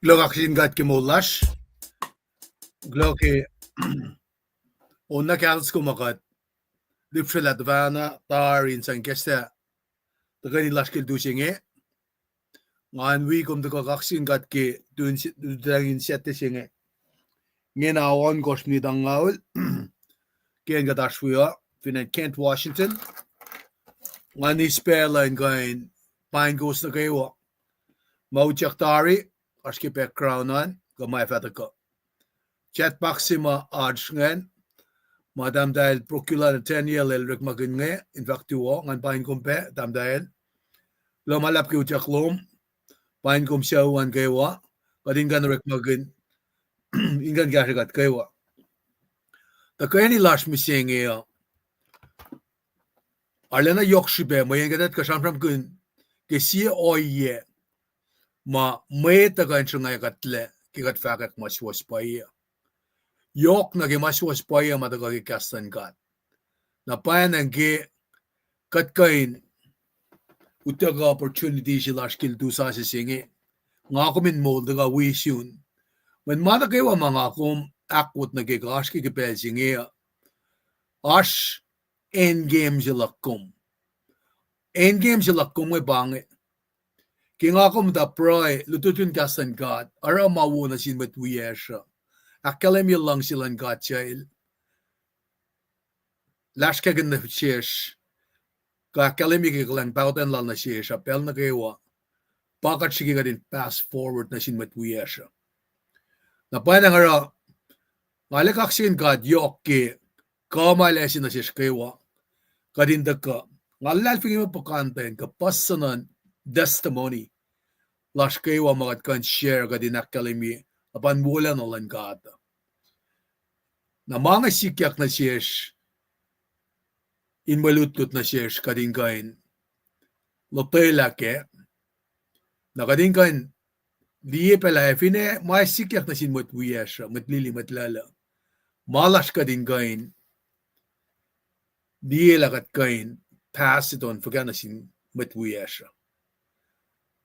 Glögaksin gat kimulash. Glöki onna kärtskumakat. Lypselat vana tarin san kesta. Tagani lashkil dusinge. Ngan wikum glögaksin gat ki dun sette singe. Ngena awan goshni dangaul. Gen gadashwia. Finan Kent, Washington. Ngan ni spela ngain pine goes na kayo. Maujaktari. Aski background gamay fataka. Chat maxima archngen. Madam Dial Procula 10-year elrik maginge. In fact, ngan pain kumpe, dam Dial. Lomalap ki ujaklom. Pain kum siyawan kaywa. Kadingan rik magin. Ingan gashigat kaywa. Takayani lash misinge. Arlena yokshibe. Mayangadat kashamram kun. Kesi oye. Ma mwet tagan shungay katle kigat fahk maswas paya. Yok na maswas paya matagagi kastan kat. Na payan ang katkain utaga opportunity sila skill do sa singe. Nga kumin mo daga wisyun. When matagawa mga kum akwot na gigash kikipel singe. Ash endgame sila kum. Endgame sila kum may bangit. Kingakom da proy lututun kastan God ara mawo na sin met wiyesha akalem lang silan God chail lashkagan na chesh ka akalem lang bauten lan na chesh apel na kewa pakat sige gadin pass forward na sin met wiyesha na pa na ara malakak sin God yok ke kamalesin na chesh kewa kadin daka ngalal fingi mo pakanten ka pasanan testimony lash kaywa magat kan share gadinak kalimi apan wala no lan gata na mga sikyak na shesh in malutut na shesh kadingkain lotela ke na kadingkain diye pala fine may sikyak na sin mutwiyasha mutlili matlala malash kadingkain diye lagat kain pass it on forget na sin mutwiyasha.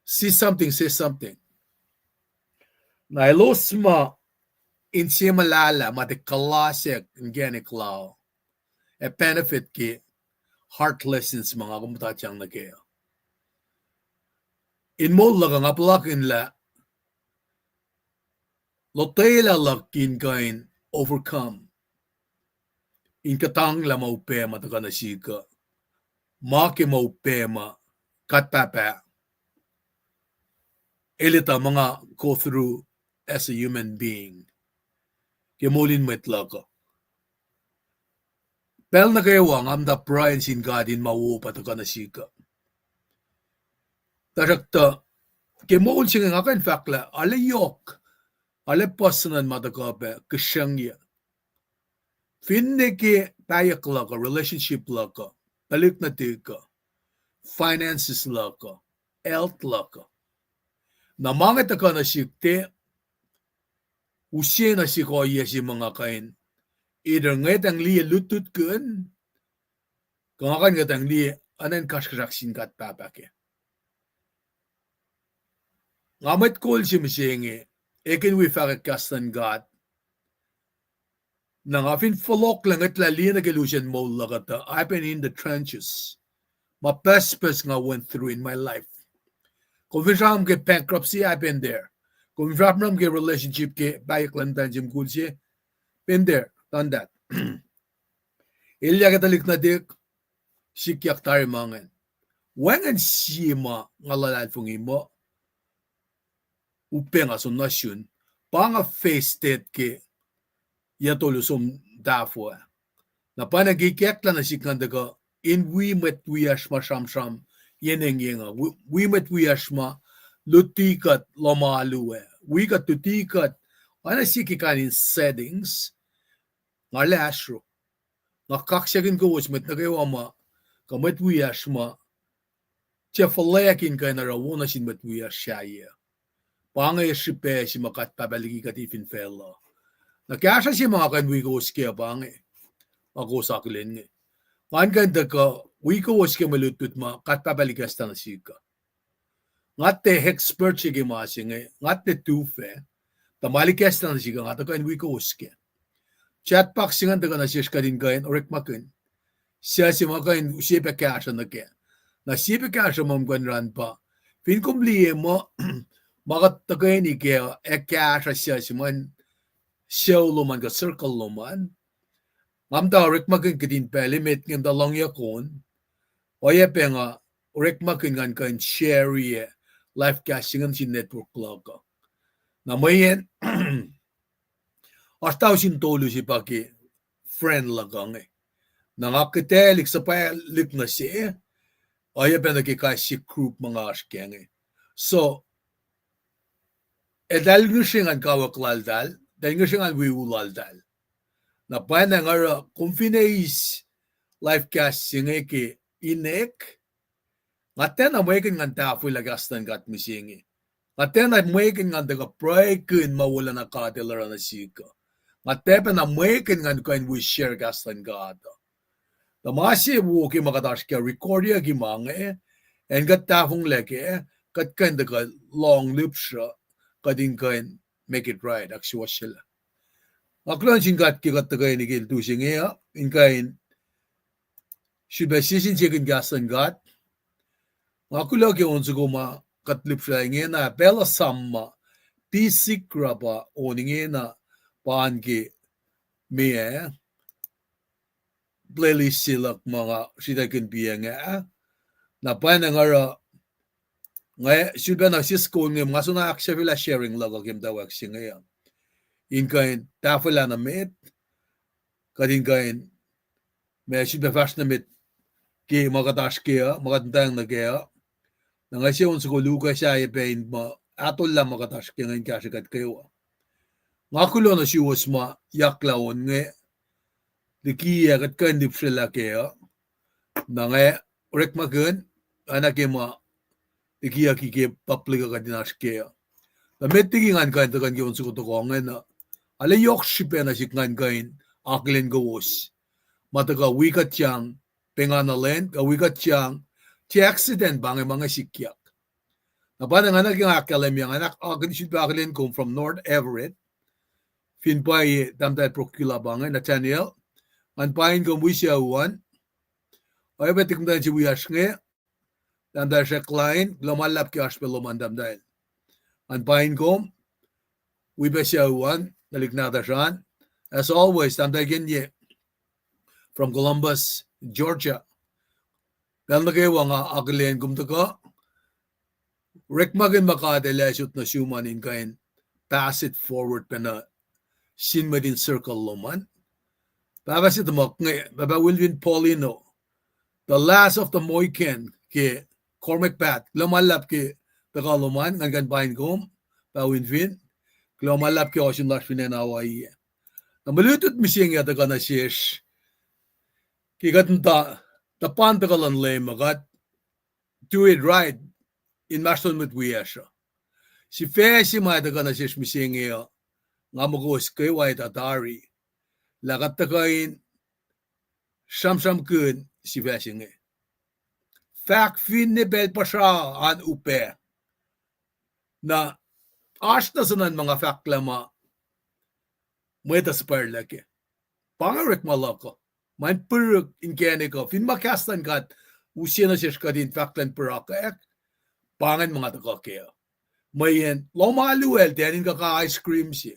See something, say something. Na elos ma in simalala ma de kalasek ngeniklaw. E benefit ki heart lessons mga kumutachang na kaya. In mo lagang aplakin la lotela lakin kain overcome. In katang la maupema taka na sika. Maki maupema katpapa. Elita mga go through as a human being. Kimulin metlaka. Pel na kayo ang amda pride sin God in mawo pataka na sika. Tarakta, kimulin siya nga kan fakla, ale yok, ale pasanan matakabe, kasyangya. Finne ki payak laka, relationship laka, balik na tika. finances laka, health laka. Na mga taka na sikte, usye na si koya si mga kain. Either ngetang liya lutut kun, kangakan ngetang liya, anan kashkraksin kat papake. Ngamet kol si misyenge, ekin we fahk kastan God, nang afin folok lang at laliya na gelusian mo lagata, I've been in the trenches. My best nga went through in my life. Kung visam ke bankruptcy, I've been there. Kung visam ke relationship ke bayak lantan jim kulsi, been there, done that. Ilya katalik na dik, sikyak tayo mangan. Wangan siyema ngalalad fung imo, upenga son nasyon, panga face state ke yatolusum dafwa. Na panagikekla na sikandaga, in we met we ashma sham yeneng yenga. We met we ashma lutikat lomaluwe. We got tutikat, ana sikikanin settings, ngale ashro. Nakaksyakin ko was met nagayawama, kamet we ashma, chefalayakin ka na rawuna sin met we ashaya. Pangay shipe si makat pabaligi katifin fellow. Nakasya si mga kanwi ko uskya pangay. Ako saklin nga. Ngan ganda ka, wiko uskya malutut ma, kat pabaligas na sika. Ngat te expert siya gimasi nga, ngat te tufe, tamalikas na sika, ngat ka wiko uskya. Chat pak singan daga na siya kadin kain, orek makin. Siya si mga kain, siya pa kasya na kaya. Na siya pa kasya mamgan ran pa. Fin kumbliye mo, makat tagay ni kaya, kasya siya si man, siya luman ka circle luman. Mamta orek makin kadin pa, limit ng dalong yakon. Oayapa nga, orek makin ngan kain share life casting si network logo. Na mayen, hasta sin tolu si paki friend lagang eh. Nangakitelik sa palik na siya, oayapa na kikay si group mga askeng eh. So, dahil nga siya nga kawaklaldal, dahil nga siya nga wiwulaldal. Na pa na nga, kung finais life casting eh ki inek, ngaten na maikin nga tafo lagastan kat misingi. Ngaten na maikin nga daga praikin mawala na katilara na sika. Ngaten na maikin nga kain we share gastan gata. Na masi wuki makatash kya record ya gimang eh, en gat tafong leke, kat kain daga long lip siya, kading kain make it right, akswa sila. Aklan singkat kikat tagay ni kiltu singi in kain, shiba sisin chicken gastan gat, aku lagi onsu goma katlip siya na bela samma pisik raba oning na paan ki miye playlist silak mga sitakin biya nga na paan nga nga shiba na sisko nga mga suna akshavila sharing lago kim dawag siya nga in kain tafala na met kadin kain may shiba fast na met ki makatash kaya makatantang na kaya na nga siya unsa ko luka siya ipain ma atol lang makatash kaya ngayon kasikat kayo. Nga kulo na siya was ma yaklaon nga dikiya kat kandip sila kaya na nga urek magun anak ma dikiya kiki paplika ka dinash kaya. Na metigingan kain takan kaya unsa ko to ko nga na alayok siya na siya ngayon aklin gawos. Mataga wikat siyang penganalen, kawikat siyang ti accident bang mga sikyak. Napana nga naging akalam yung anak, agad siya bakalin kong from North Everett, finpay damdad prokula bang Nathaniel, anpain kong wisya uwan, ay betik mdan si wiyash nga, damdad siya klein, lumalap ki aspelom damdad. Anpain kong, wibasya uwan, nalignata siya, as always, damdad genye, from Columbus, Georgia. Dahil nagawa nga akilin kumtaka, rekmagin makadalasyot na siuman in kain, pass it forward pa na sinmadin circle luman. Pabasit mo, Baba Wilvin Paulino, the last of the Moiken, ki Cormac Pat, lumalap ki Tagaluman, ngangan pain kom, Pa Wilvin, lumalap ki Ocean Lash Pinanawa iya. Namalutot mising yata ka na siyesh, ki katanta, tapan tagalan lay magat, do it right in mashton mit wiesha. Si fesi mai da kana shish misingeo ngamugos kay white atari lagatakain sham kun si fesinge. Fahk finne bel pasha an upe na ashta sanan mga faklama mwet asperlake. Pangarik malako. Mein puruk inge ko fin makastan kat usina shish kadin faklan puraka ek pangan mga takakeo. Mayen lomaluel tenin ka ice cream si.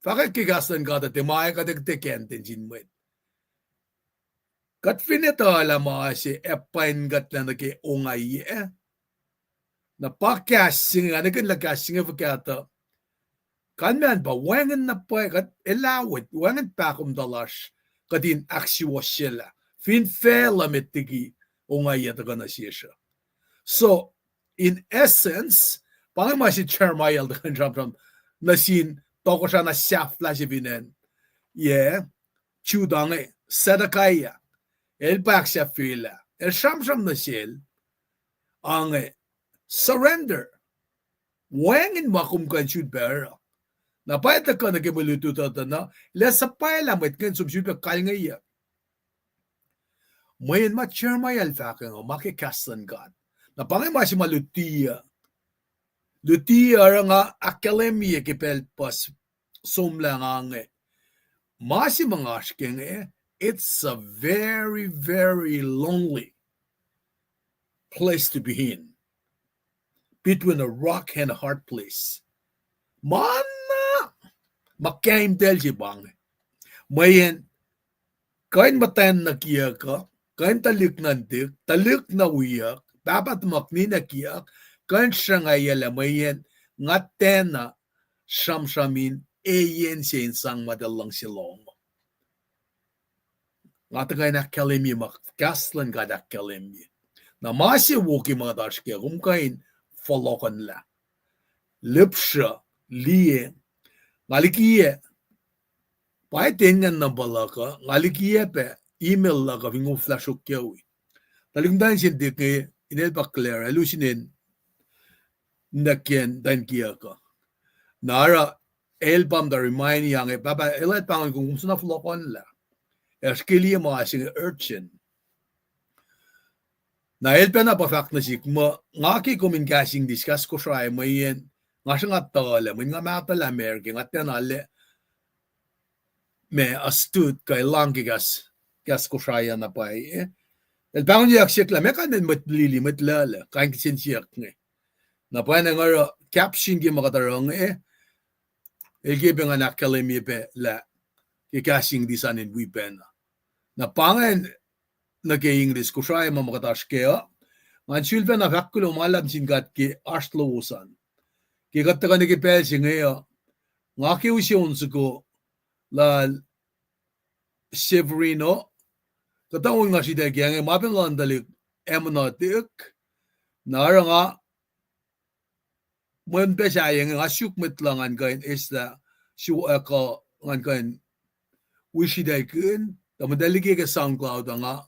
Fakak kigastan ka te maya ka tekenten jin mwet. Kat finita la mga si epain gat lang nake ongay na pakasing anakan lakasing fakata kanman ba wangan na pa kat elawit wangan pa kum dalas kadin aksiwa sila fin fela metigi ongay ta kana siya. So in essence pang masi charmayal da kan jam nasin toko siya na safla si vinen chudange sadakaya el baksya fila el sham na sil ang surrender wangin makum kan should bear na paita ka nagibuluto na lesa paila met kan subsud ka kalngaya mayen ma charmayal fakang makikastan God na pangay masi malutia nga akademia kipel pas somlang ang masi mga asking it's a very, very lonely place to be in. Between a rock and a hard place. Mana! Makaim del jibang. Mayen, kain matayan na kiya ka, kain talik nandik, talik na wiyak, dapat makni na kiyak, kain siya nga yala mayen, ngatena, shamshamin, eyen siya insang madalang silong. Nga tagay na kalemi makaslan ka na kalemi. Na masi woki mga dashke rumkain folokan la. Lipsha liye ngalikiye paitengan na balaka ngalikiye pe email la ka vingo flash okyawi. Talingdan sin dike inel pa clear alusinin nakien dan kiya ka. Nara elbam da remind yang baba elet pangan kung suna folokan la. Erskiliye mga sing urchin. Na elpen na pa fact na sik mo ngaki kumin kasing discuss ko siya mayen nga siya nga tala mo nga matala Amerika nga tenale me astut kay lang gas ko siya na pa el pangon yak sik la me kanen matlili matlala kain kisin siyak nga na pa na nga caption gi makatarong el gibe nga nakalemi pe la kikasing disanin wipen na pangan nag-English ko siya yung mamakatas kaya man silpa na fakulo malam singat ki astloosan ki katta nagipel singayo nga ki usyon ko la Severino katawon nga si Degyang mapin landalik emnotik nara nga mwen pesayang nga syukmet langan kain eisla syuaka ngan kain wishidaikun tamadaligi ka SoundCloud nga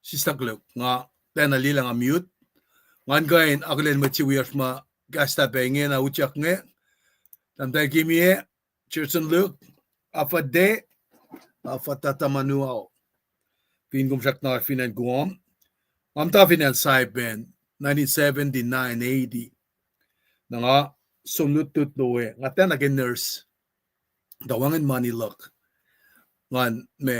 sistakluk nga tenali lang mute ngan gain aglen machiwias ma gasta pengen na uchak nge tamta kimie churchen luk afa de afa tatamanuao pingum shaknar finan guam amta finan saipen 1979-80 nga sumlutut noe nga tena gen nurse dawangan manilak ngan me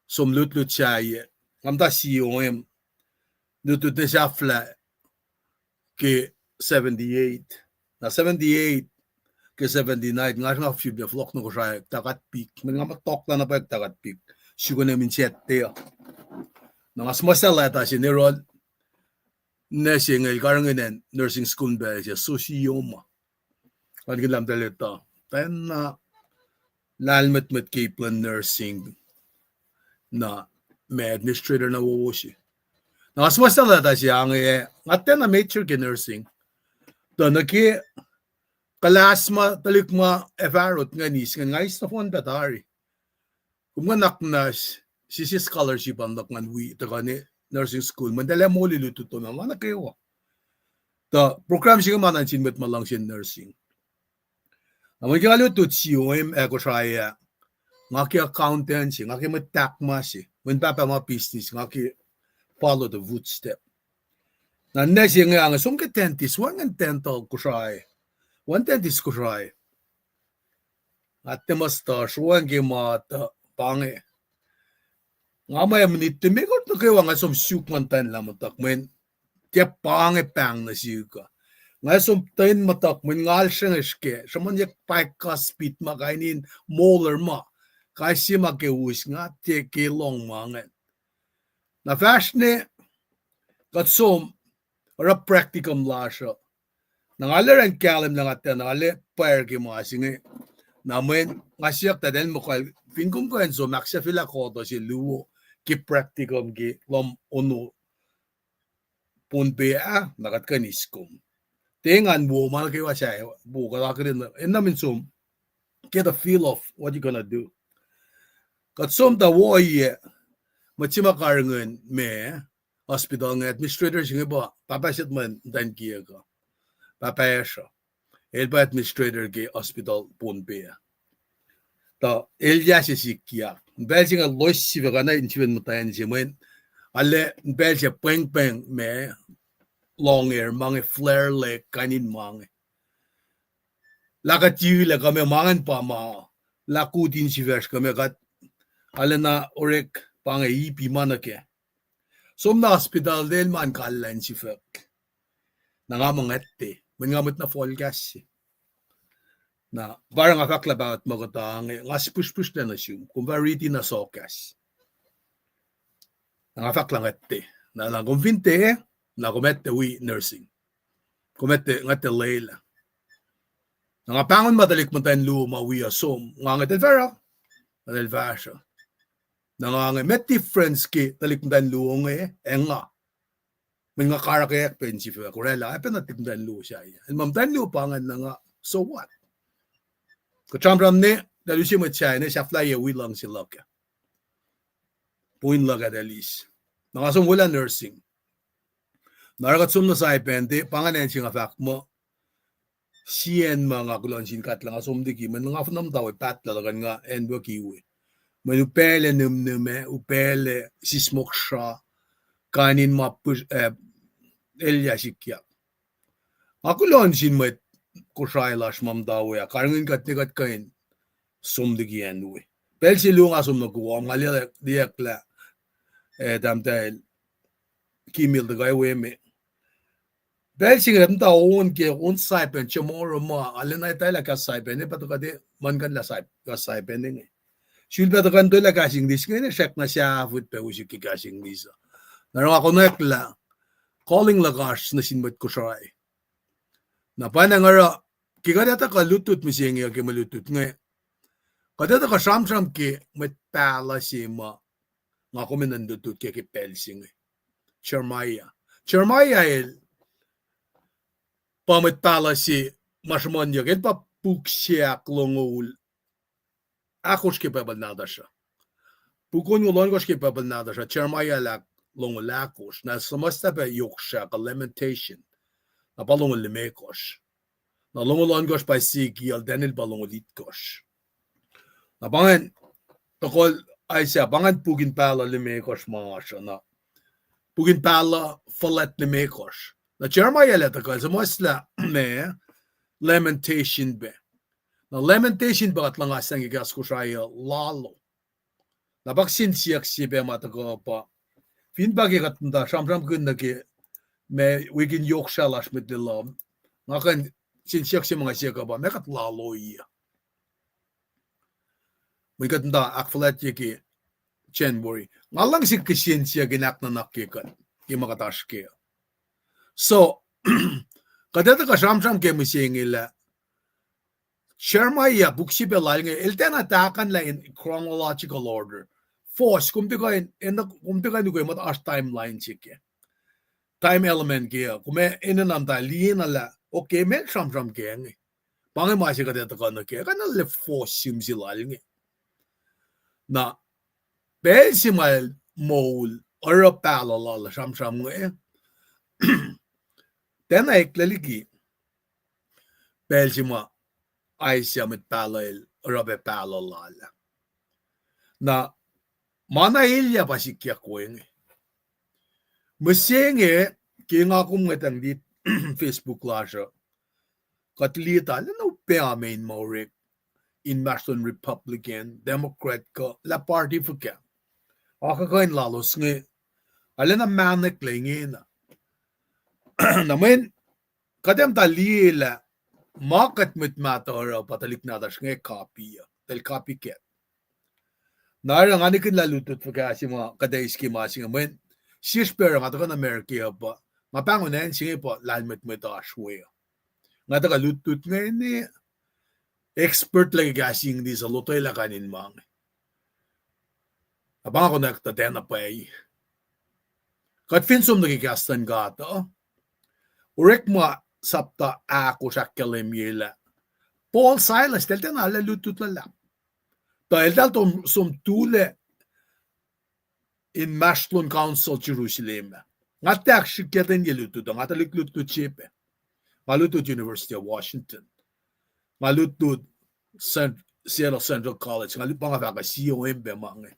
sumlutlut siya amta siom lutut na siya flat ke 78 na 78 ke 79 nga nga few de flok no siya takat pik men nga matok na pa takat pik sigo na min sette na mas masala ta si neron na siya nga karangenen nursing school ba siya sosioma kan gilam taleta tan na lalmet met Kaplan nursing na may administrator na wo siya na mas masala ta siya nga aten na major ke nursing to naki kalasma talikma evarot nga nis nga ngais na fon batari kung naknas sisi scholarship ang nakman wi ta kani nursing school mandala mo liluto to na mana kayo the program siya manan sin met malang sin nursing amon kaya luto COM eko siya ngaki accountant siya ngaki matakma siya when papa ma business ngaki follow the footstep na nesi nga ang sum ke tentis wangan dental ko siya one dentist ko siya at the mustache wangi mata pange nga may minute me ko to kayo nga som suk man tan lamatak men kaya pange pang na siya ka nga som tan matak men ngal siya eske saman yak paik ka speed makainin molar ma kasi makewis nga te kilong mangen na fashne kat som ra practicum la siya nangale ran kalim lang at nangale pair ki mo asinge namen nga siya taden mo kal fingum ko enso maxia fila ko to si luo ki practicum ki lom ono punbe nakat kaniskum tengan wo mal ki wa siya bu ka rin en namin sum get a feel of what you gonna do kat sum da wo ye machima karangan me hospital ng administrator siya ba papasit man dan kiya ka papayasha elba administrator ke hospital punbe ta elya sikia belting a lois sivana inchiven mutayan simen alle belche peng peng me long air mange flare le kanin mange lakati la kame mangan pa ma la kutin sivers kame kat alle na orek pange ipi manake somna hospital del man kallan sifek nangamangette men ngamot na fall gas na parang akaklabat magotang ngas push na siya kung varity na sokas nangafak lang ette na lang kumvinte na kumette wi nursing kumette ngate leila nangapangon madalik mo tayo luma wi asom ngangete vera adel vasha nangange met difference ki dalik mo tayo luong enga mga karakek pensive kurela apen natik mo tayo lu siya and mam tayo lu pangan na nga so what Kachamram ne dalusi mo siya ne siya fly wi lang sila ka puin laga dalis nangasong wala nursing narakat sum na sa ipente panganen siya nga fak mo sien mga kulon sin kat lang asum diki man nga funam daw pat lalagan nga enbo kiwi manupele numnume upele sismok siya kanin mapus elya sikya akulon sin mo kusailas mam daw ya karangin kat kain sum diki enwe pel si lunga sum no kuwa ngalia diakla damtel kimil de gaywe me Belching ram ta on ke on saipen chamoro ma alena taila ka saipen ne patu kade man kan la saip ka saipen ne shul patu kan to la ka sing dis ne shek na sya fut pe usi ki ka sing dis na ro ako nekla calling la gash na sinmet ko shay na pa na ngara ki kada ta ka lutut mi sing ya ke malutut nge kada ta ka sham ke met pala si ma nga ko men ndutut ke pel sing Chermaya el pamit pala si mashmonyo ket pa puksia klongul akosh ke pebal nadasha Pukun ulon koski Babylonia sa Jeremiah lak long lakos na samasta ba yoksha ka lamentation na balong limekos na long ulon kos pa sigi al denil balong litkos na bangan tokol ay siya bangan pugin pala limekos mga na pugin pala falet limekos na Jeremiah la takal samasta me lamentation be na lamentation ba at lang asang igas ko siya lalo na baksin siyak sibe mata ko pa fin bagi katunda samsam kunaki me wikin yokshalas mit de lam ngakan sin siyak si mga siyak ba me kat lalo iya mi katunda akfalat yaki chenbury ngalang si kisin siya ginak na nakikat ki makataske so kadata ka samsam ke misingila Jeremiah buksi belal nge eltena takan la in chronological order force kumpiga in kumpiga ni ko mat as timeline chike time element ke kume inanam ta liena la okay me samsam ke nge pangai ma se ka ta ka na ke kana le force simsi lal nge na besimal mol or pala la samsam nge tena eklaligi belsima aisya mit palal or pala la na mana ilya pasikya koeng mesenge kinga kum ngetang dit Facebook lasha katlita no pea main morek in Marston Republican Democrat ko la party fuka aka kain lalos nge alena manek lengena na men kadem talila market mit matter patalik na das nge copy tel copycat Nara nga nikin lalutut pagka si mga kadaiski masing amen. Sispera nga taka na Amerika ba. Mapango na yan singi po lalmet mo ito aswaya. Nga taka lutut nga ini expert lagi kasing di sa lutoy lakanin mga. Abang ako nagtatena pa ay. Kat finsum nagikastan ka ito. Urek mo sapta ako sa kalimila. Paul Silas, telta na lalutut lalap. Dahil dal som tule in Mashlon Council Jerusalem. Nga tak shiketan yelutu do nga taliklutu chipe. Malutut University of Washington. Malutut Seattle Central College. Nga lupang ka COM be mga.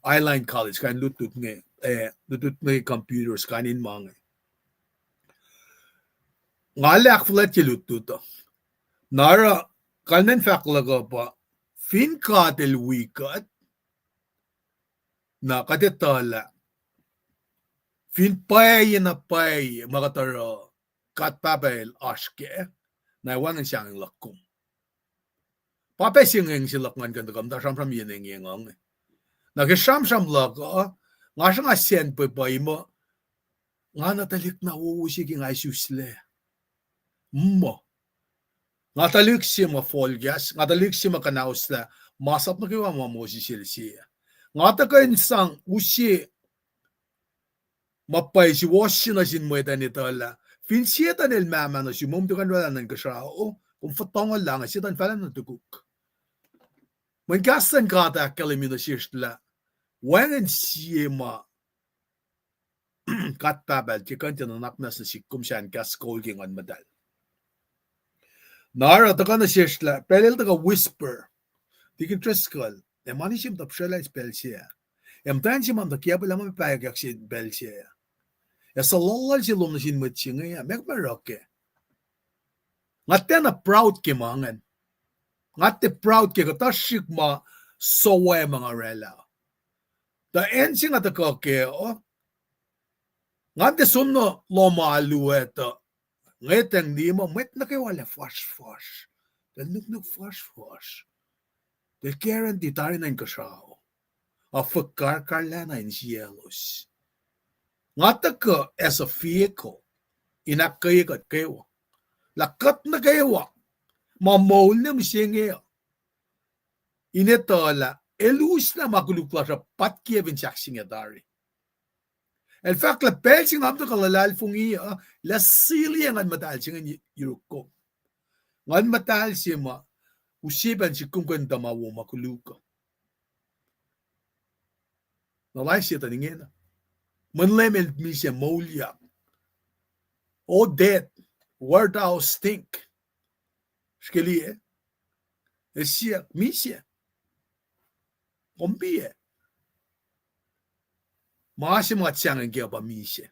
Eisla College kan lutut nge computers kanin mga. Nga lak flat yelutu do. Nara kanen faklaga pa fin katel wikat na kadetala fin pay na pay makataro katpabel aske na wangan siyang lakum papesing silakman kan kam da samsam yeneng yengang na ke samsam laka nga nga sen pay mo nga natalik na uusig ng isusle mo nga talik siya folgas nga talik siya makanaos na masap na kiwa mo si siya nga takain sang usi mapay si washi na sin mwet nito la fin siya tanil mama na si mum tukan wala nang kasao kung fatongal lang siya tan falan na tukuk man kasan kata kalimina siya la wangan siya ma katpabal chikan tinanak na sa sikum siya ang kaskol kingan madal Nara taka na siya pelel taka whisper tikin treskal e mani sim tap shela spell siya em tan sim am takia bala ma pa yak si bel siya ya sallallahu si lom na sin mit singa ya mek maroke ngatte na proud ke mangan ngatte proud ke ta shikma sowe mga rela da en singa ta ko ke o ngatte sunno lo ma alueta Ngeteng di mo, mwet na kayo wala fash. Del nuk fash. Del keren di tari na yung kasao. A fakar karlana in elos. Ngata ka as a vehicle, inak kayo kat kayo. Lakat na kayo. Mamol na misingi. Inetola, elus na makulukla sa patkiyevin saksing yadari. El fakt la pelsing amto kalalal fungi la silia ngan matal singan yuko. Ngan matal sima usiban si kungkan tamawo makuluka. na lai siya taninge na. Manlemel mi siya molya. O death, where thou stink. Skeli siya, mi siya. Kombi Maasi mga tiyangin kaya ba mi siya.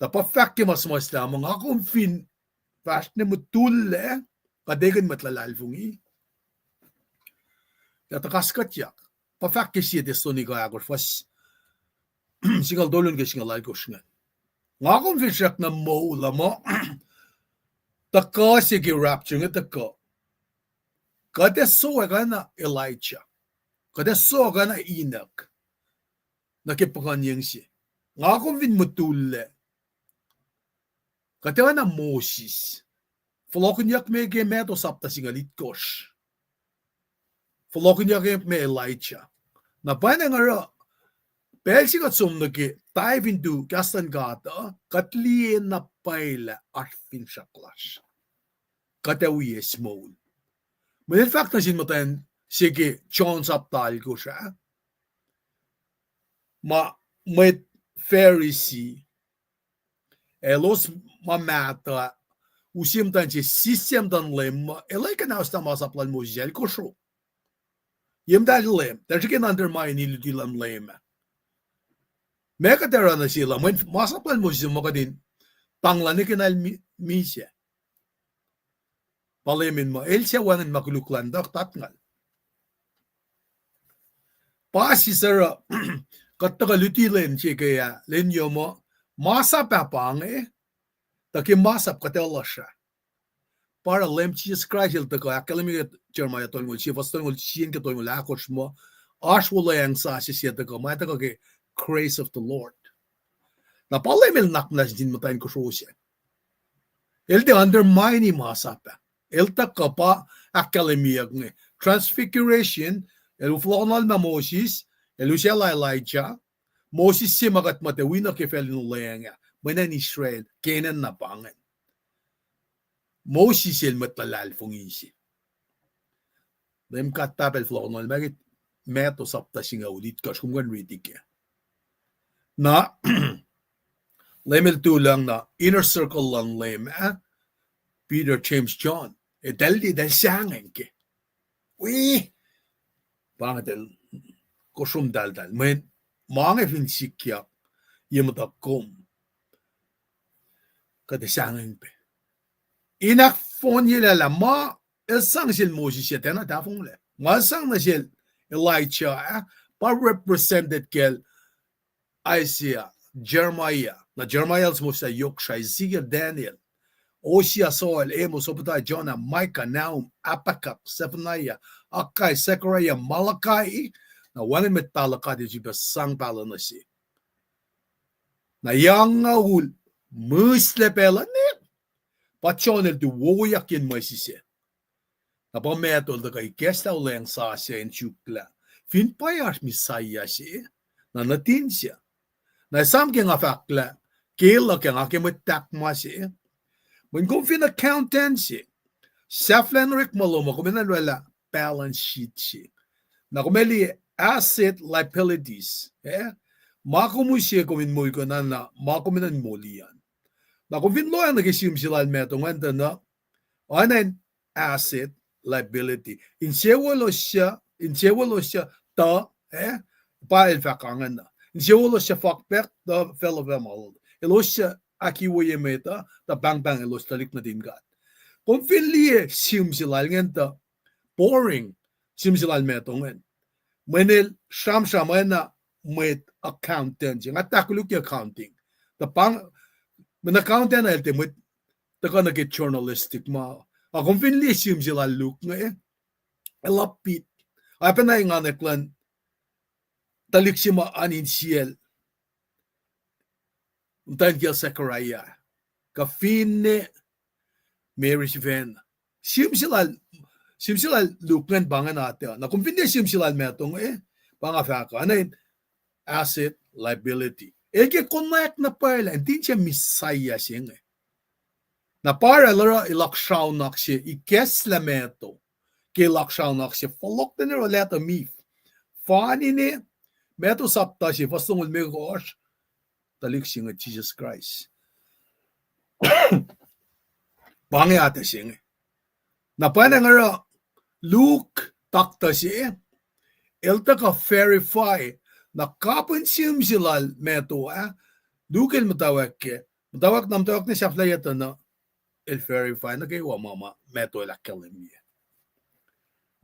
Tapos fahk mas lamang akong fin fast na mutulle kadegan matlalalfungi. Tatakaskat yak. Pafak siya desto ni kaya ako fas singal dolon kasi singal alkos nga. Nga akong fin siyak na maula mo taka sige rapture nga taka. Kada so ka na Elijah. Kada so ka na Enoch. Nakipakanyang siya. Nga akong fin mutulle. Katawa na Moses. Flokken yak me ke meto sapta singalit kosh. Flokken yak me Elijah. Na pa na nga pel sikat sumna ke dive into kastan gata katlien na paila arfin shaklas. Katawi small. Men in fact na sin matayan sige John saptal ko siya. Mwet Pharisee elos mamata usim tanci sistem dan lem elai kana usta masaplan mojel kosho yem dal lem there's again undermine iludilam lem meka tera na sila when masaplan mojel mo kadin panglan kanal misya palemin mo elsia wangan makuluklan dak tatngal pasi sara kattaga lutilen chikaya lenyo mo masap apang taki masap katelasha para lem Jesus Christ tako akademi Jeremiah tolmul si vastolmul sin ke tolmul akosh mo ashwala yang sa siya tako ma tako ke grace of the Lord na palemel naknas din mo tayo kusosya el de undermine masap el taka pa akademi ng transfiguration el uflonal na Moses el usela Elijah Moses si magat matawina ke felin ulayanga manan Israel kenan na pangan Moses el matalal fungisi dem katapel flonol magit meto sapta singa ulit kas kung ridik na lemel tulang na inner circle lang lem Peter James John daldi dal sangen ke wi pangatel kosum dal men mange fin sikya yemutakom kada sangen pe inak fon yela la ma esang sil Moses yetena ta fon le ma sang na sil Elijah pa represented kel Isaiah Jeremiah na Jeremiah mo sa yok Isaiah Daniel Osia Soel Amos Obadiah Jonah Micah Nahum Apakak Zephaniah Akai Zechariah Malachi na wanin metalaka di jiba sang pala na si. Na yang ul musle pela ne pachonel tu woyakin mo si se. Na pa metol da kay kesta uleng sa siya en chukla. Fin payas misaya si na natin siya. Na sam keng afakla kela keng akemetak mo si. When kung fin accountant si Saflan Rick Maloma kuminalwala balance sheet si. Na kumeli asset liabilities makumusye kumin mo ko na makuminan molian na kuvin lo ang nagisim sila meto nganta na anan asset liability insewolo siya ta pa el fakangan na insewolo siya fakpek the fellow vemal elos siya akiwoye meta ta bang elos talik na dingat kung finliye sim sila nganta boring sim sila meto ngan Menel sham na mwet accountant yung atakuluk yung accounting the pang men accountant na eltemut taka nagit journalistic ma akong finli sim sila look nga elapit apa na yung aneklan talik si ma aninsiel untan kya Zechariah ka finne Mary Sven sim sila lukman bangan ate na kung hindi sila metong pangafaka ano asset liability eke connect na pala hindi siya misaya siya na para lara ilakshaw nak siya ikesla meto ke ilakshaw nak siya folok na nero leto mif fani ni metu sapta si fasungul me gosh talik singa Jesus Christ bangi ate singa na pwede nga Luke takta si elta ka verify na kapun simsilal metu Luke el matawak namtawak ni saflayata na el verify na kayo mama metu el akalimia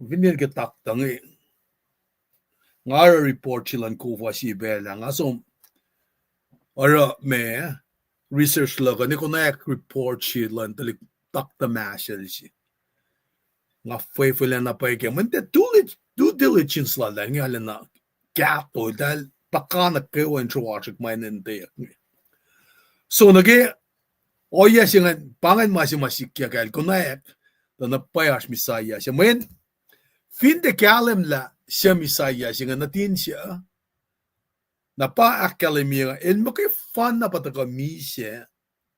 vinil ke takta nga report silang kuwa si bela nga so ora me research laga ni konak report silang talik takta masel si nga faithful na pa ke man due diligence la nga na gato dal pakana kayo en chuachik mainen te so nage oya singan pangan masikya kal konak na payas misaya si men fin de kalem la siya misaya siya natin siya na pa akademia el mo kay fan na pataka misya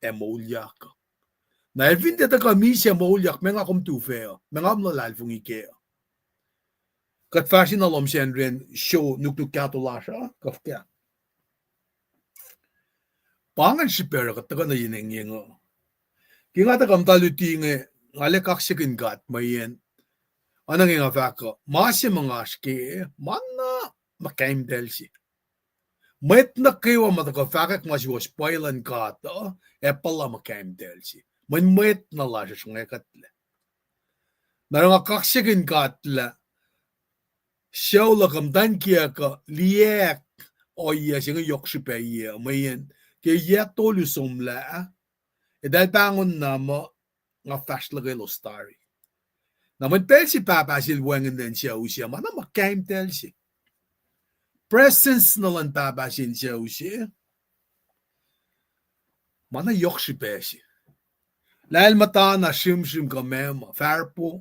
emolyak na fin de taka misya emolyak menga kom tu feo menga mo lalfung ike kat fashion alom sendren show nuknuk katolasha kafka pangan sipera kataka na yinengengo kinga ta kam talutinge ngale kaksikin gat mayen anang nga faka masya mga aske mana makaim delsi mwet na kayo mataka fakak mas was spoilan kata pala makaim delsi man mwet na lasha sunga katla na nga kaksikin katla siyaw lakam dan kia ka liyak oya singa yoksipa iya mayen kaya yak tolu sumla dahil bangon na mo nga fast lagay lo starry naman pelsi papasil wangan din siya usya mana makaim telsi presence na lang papasin siya usya mana yokshi pesi lahil mata na shim ka mema farpo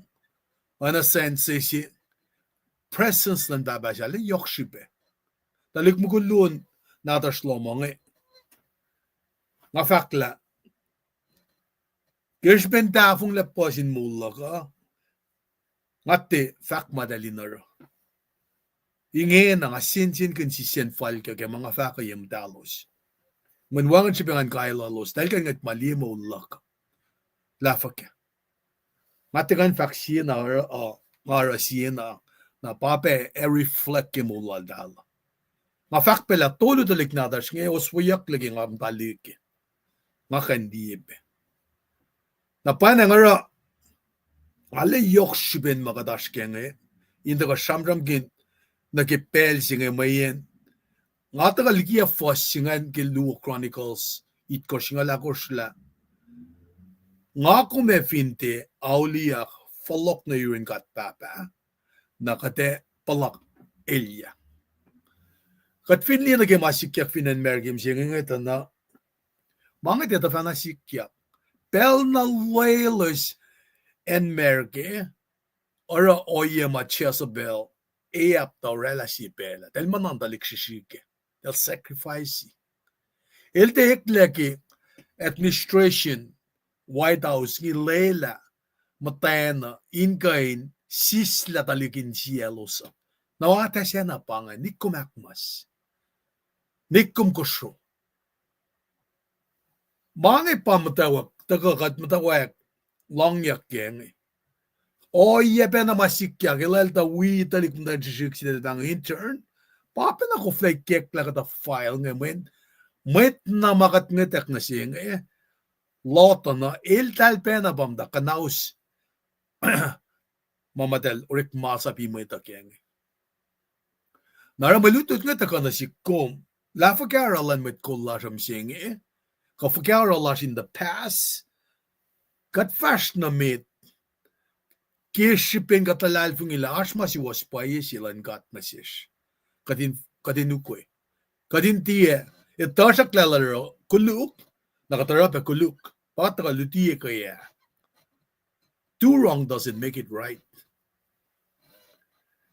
mana sense si presence lang papasil yokshi pe talik mo kulun nataslo mo nga fakla gershben tafung laposin mula ka ngate fak madali na ro inge na nga sin consistent file ka mga fak yam dalos when wangan sipangan kaila los dahil kan ngat malimo lak lafa ka ngate kan fak siya na ngara siya na pape reflect mo la dala nga fak pela tolo dalik na dash nga oswayak lagi nga balik nga kandibe na pa na ngara alle yokshiben magadash kenge inda ka shamram gin nakipel singe mayen ngata ka ligia fos singan ke Luo Chronicles it ko singa la koshla ngako me finte aulia falok na yurin kat papa nakate palak elia kat finli na ke masikyak finan mergim singe ngeta mga teta fana sikyak pel na loyalist en merge ora oayapa Jezebel ap ta relasi pela del mananda likshishike del sacrifice el te ekleki administration White House ni lela matena ingain sisla talikin cielos nawata siya na panga nikum akmas nikum kosho mga pamatawak tagakat matawak langyak geng oayapa na masikya kilal ta talik na jishik sila tang intern papa na ko flake kek la kata file ngayon mwet na makat ngetek na siyang loto na tal pena bamda kanaus mamadel urik masapi mo ita keng naramalutut ngetek na si kom la fakaralan met kolasham siyang ka fakaralas in the past kat fast na mit kishipin katalal fung ila asma si waspaye silan kat masish kadin ukwe kadin tiye itasak lalaro kuluk nakatara pa kuluk pataka lutiye kaya too wrong doesn't make it right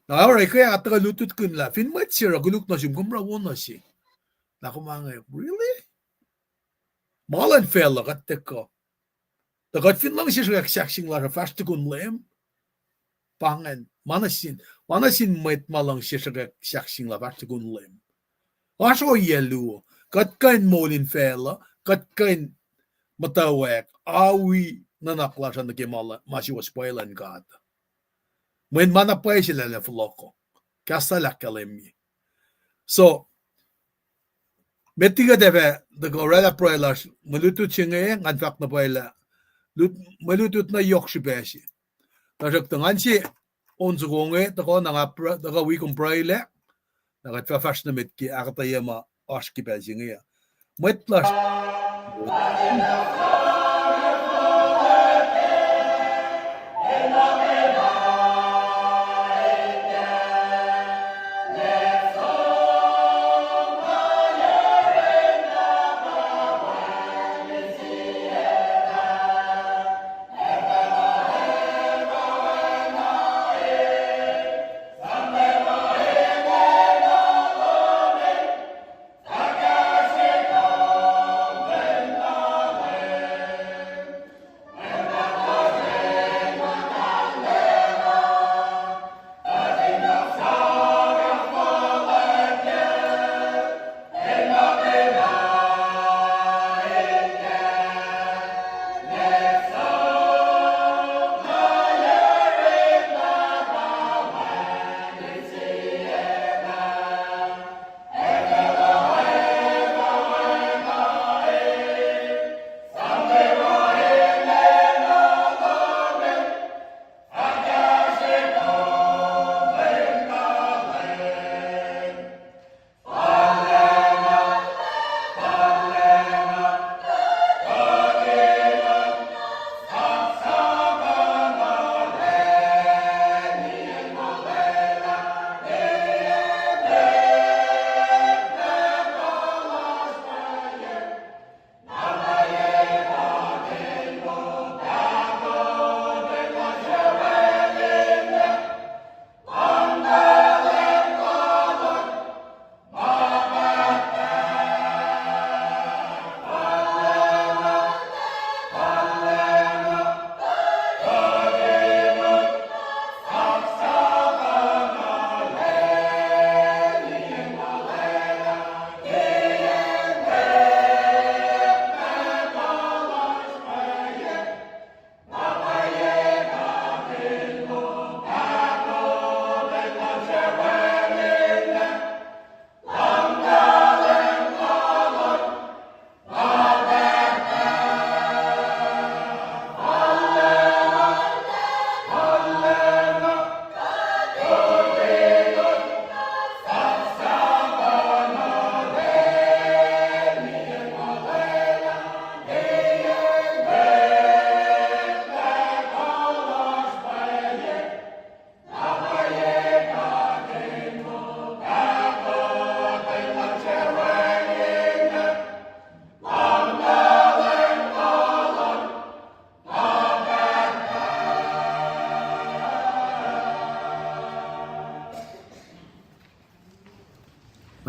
na alright kaya ataka lutut kun la fin mat sira kuluk na sim kumra wona si nakumanga really malan fella katteko takat fin lang siya saksing la fast kun lem pangen manasin mwet malang shishaga shaksing la vart gun lim asho yelu kat kain molin fela kat kain matawek awi nanakla shan ke mala masi was spoilan god when mana paisila le floko kasala kalemi so metiga deve the gorilla proilas malutu chinge ngan fak na paila malutut na yokshi beshi tajak tangansi onze gonge tako nanga daga wi kum praile daga fafashna metki agta yema aski besinge metlas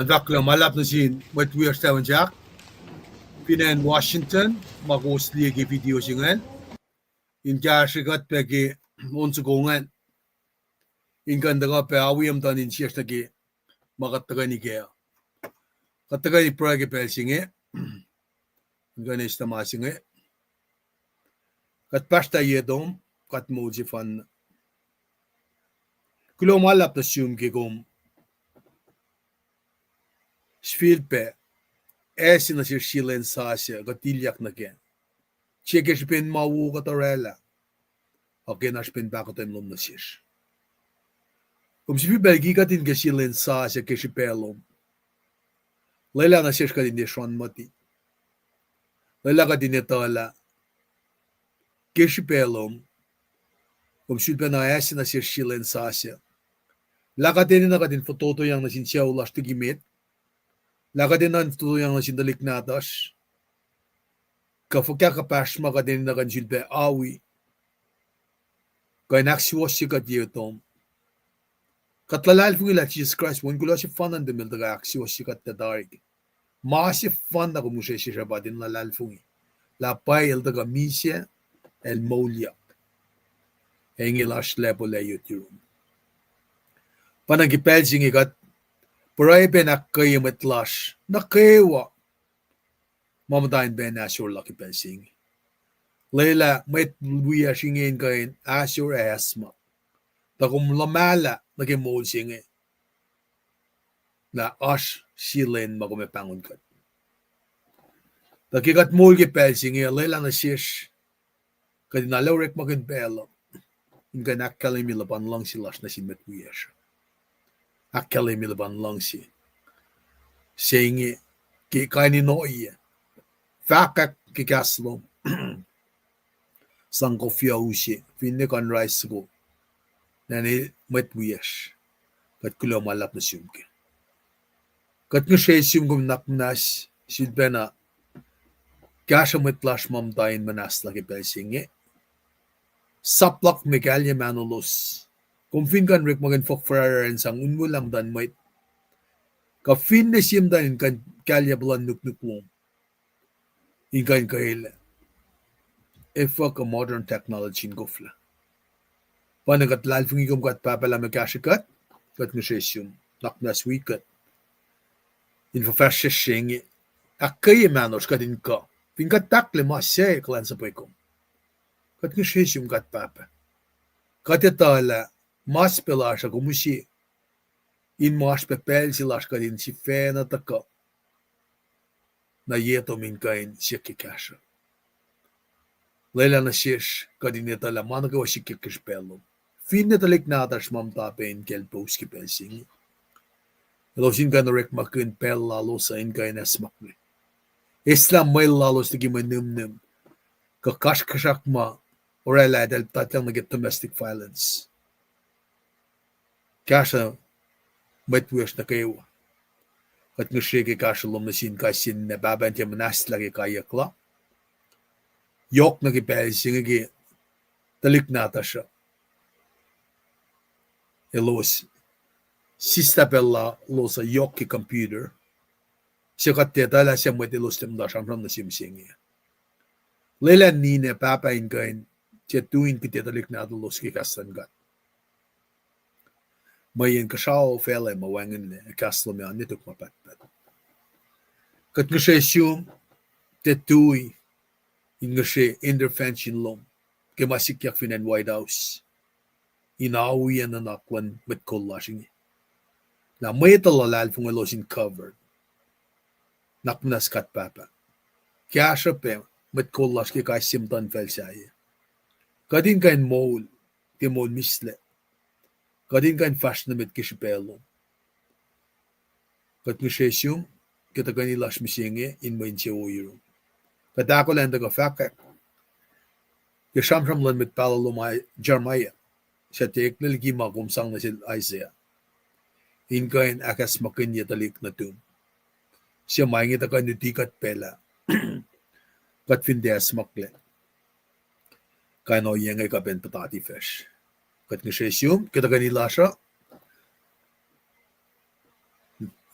Mandakla malap na sin what we are seven jack pinan Washington magosli ge video singan in kashigat pegi onsugongan in gandaga pe awiyam tan in siestagi magatagani ge katagani prage pelsinge ganesh tamasinge kat pasta yedom kat moji fan kulo malap na sum ge gom Sfilpe, esina si shilen sasya, gatilyak na gen. Cheke spin mawu gatorela. Again, I spin back at them lum na sish. Si belgi gatin ke shilen sasya ke shipelum. Lela na sish gatin de shwan mati. Lela gatin de tala. Ke shipelum. Si na esina si shilen sasya. Lagatin na gatin fototo yang na sinsiyaw las tigimit. Lagadinan tuyang na sindalik natas. Kafukya kapash magadin na kanjilbe awi. Kaya naksiwas si kadyotom. Katlalal fungila Jesus Christ. Wan gula si fanan de mildaga aksiwas si katadarig. Maasi fan na kumusya si Shabadin lalal fungi. La pay el daga misya el mauliak. inge lash lepo le yuturum. Panagipel singigat, paray benakay matlash, nakewa, mamadain ben asur laki pensing. Leila met buya singin kain asur asma. Takum lamala nagimol singi. Na ash silen magume pangun kat. Takigat mulgi pel singi leila na shish. Kadina lorek magin pelo. Inga nakkalimi laban lang si las na sin met buya siya. Akkalimi laban lang si. Singi ki kaini noye. Fahk ki kaslom. Sangko fia usi. Finne kan rice go. Nani met buyesh. Kat kulo malap na siyumke. Kat nga siya siyum naknas. Silbena. Kasha metlash mam dain manas lagi pelsinge. Saplak megalya manolos. Kung fin kan rik magin fok fararen sang unmulam dan mwet. Ka fin na siyum dan kan kalya bulan nuknuklong. Inkan kahila. Ifa ka modern technology ngufla. Panagat lalfung igom kat papala magkashikat. Kat nga siya siyum. Naknas wikat. Info fasya siyenge. Akay manos kadin ka. Fingat takle mas siya klan sa pwekong. Kat nga siya siyum kat papa. Kat yatala mas pelasha kumusi. In mas pepel silash kadin si fena taka. Na yeto min kain siya kikasha. Leila na shish kadin yatala managawa si kikishpelom. Fin natalik natash mamtapen kelpos kipelsing. Losin ka na rek makin pel lalo sa in kain asmakli. Eisla may lalo sa gimanimnim. Kakashkashak ma orela dahil tatlang nagit domestic violence. Kasha matwish na kayo. Kat nga siya kasha lumasin kasin na babantya manas lagi kayakla. Yok nagipelsing agi talik nata siya. Elos. Sista pella losa yok ki computer. Siya kateta siya mwet elos temda siyang na simsingi. Leila nina papa in kain siya tuin kititalik na los ki kastan gat. Mayin kasao fele mawangin le kaslo me anitok mapatpat. Kat nga siya siyum tetui in nga siya intervention lom kimasikyak finan White House. Inaawiyan na nakwan met kollasing. Na may talalal fung elosin covered. Naknas kat papa. Kaya siya pe met kollas ki kay simtan fel siya. Kadin kain mol, ti mol misle. Kadin kain fashion met kishipelo. Kat mishesyum, kita kanilash misinge in main siya uyro. Katako lang daga fahk. Yashamsham lan met palalumay Jeremiah. Siya teknil gima kumsang na sil Isaiah. In kain akas makin yatalik na tum. Siya maingit akan nutikat pela. Kat findes makle. Kain o yengay kapen patati fish. Kat nga siya siyum, kita kanila siya.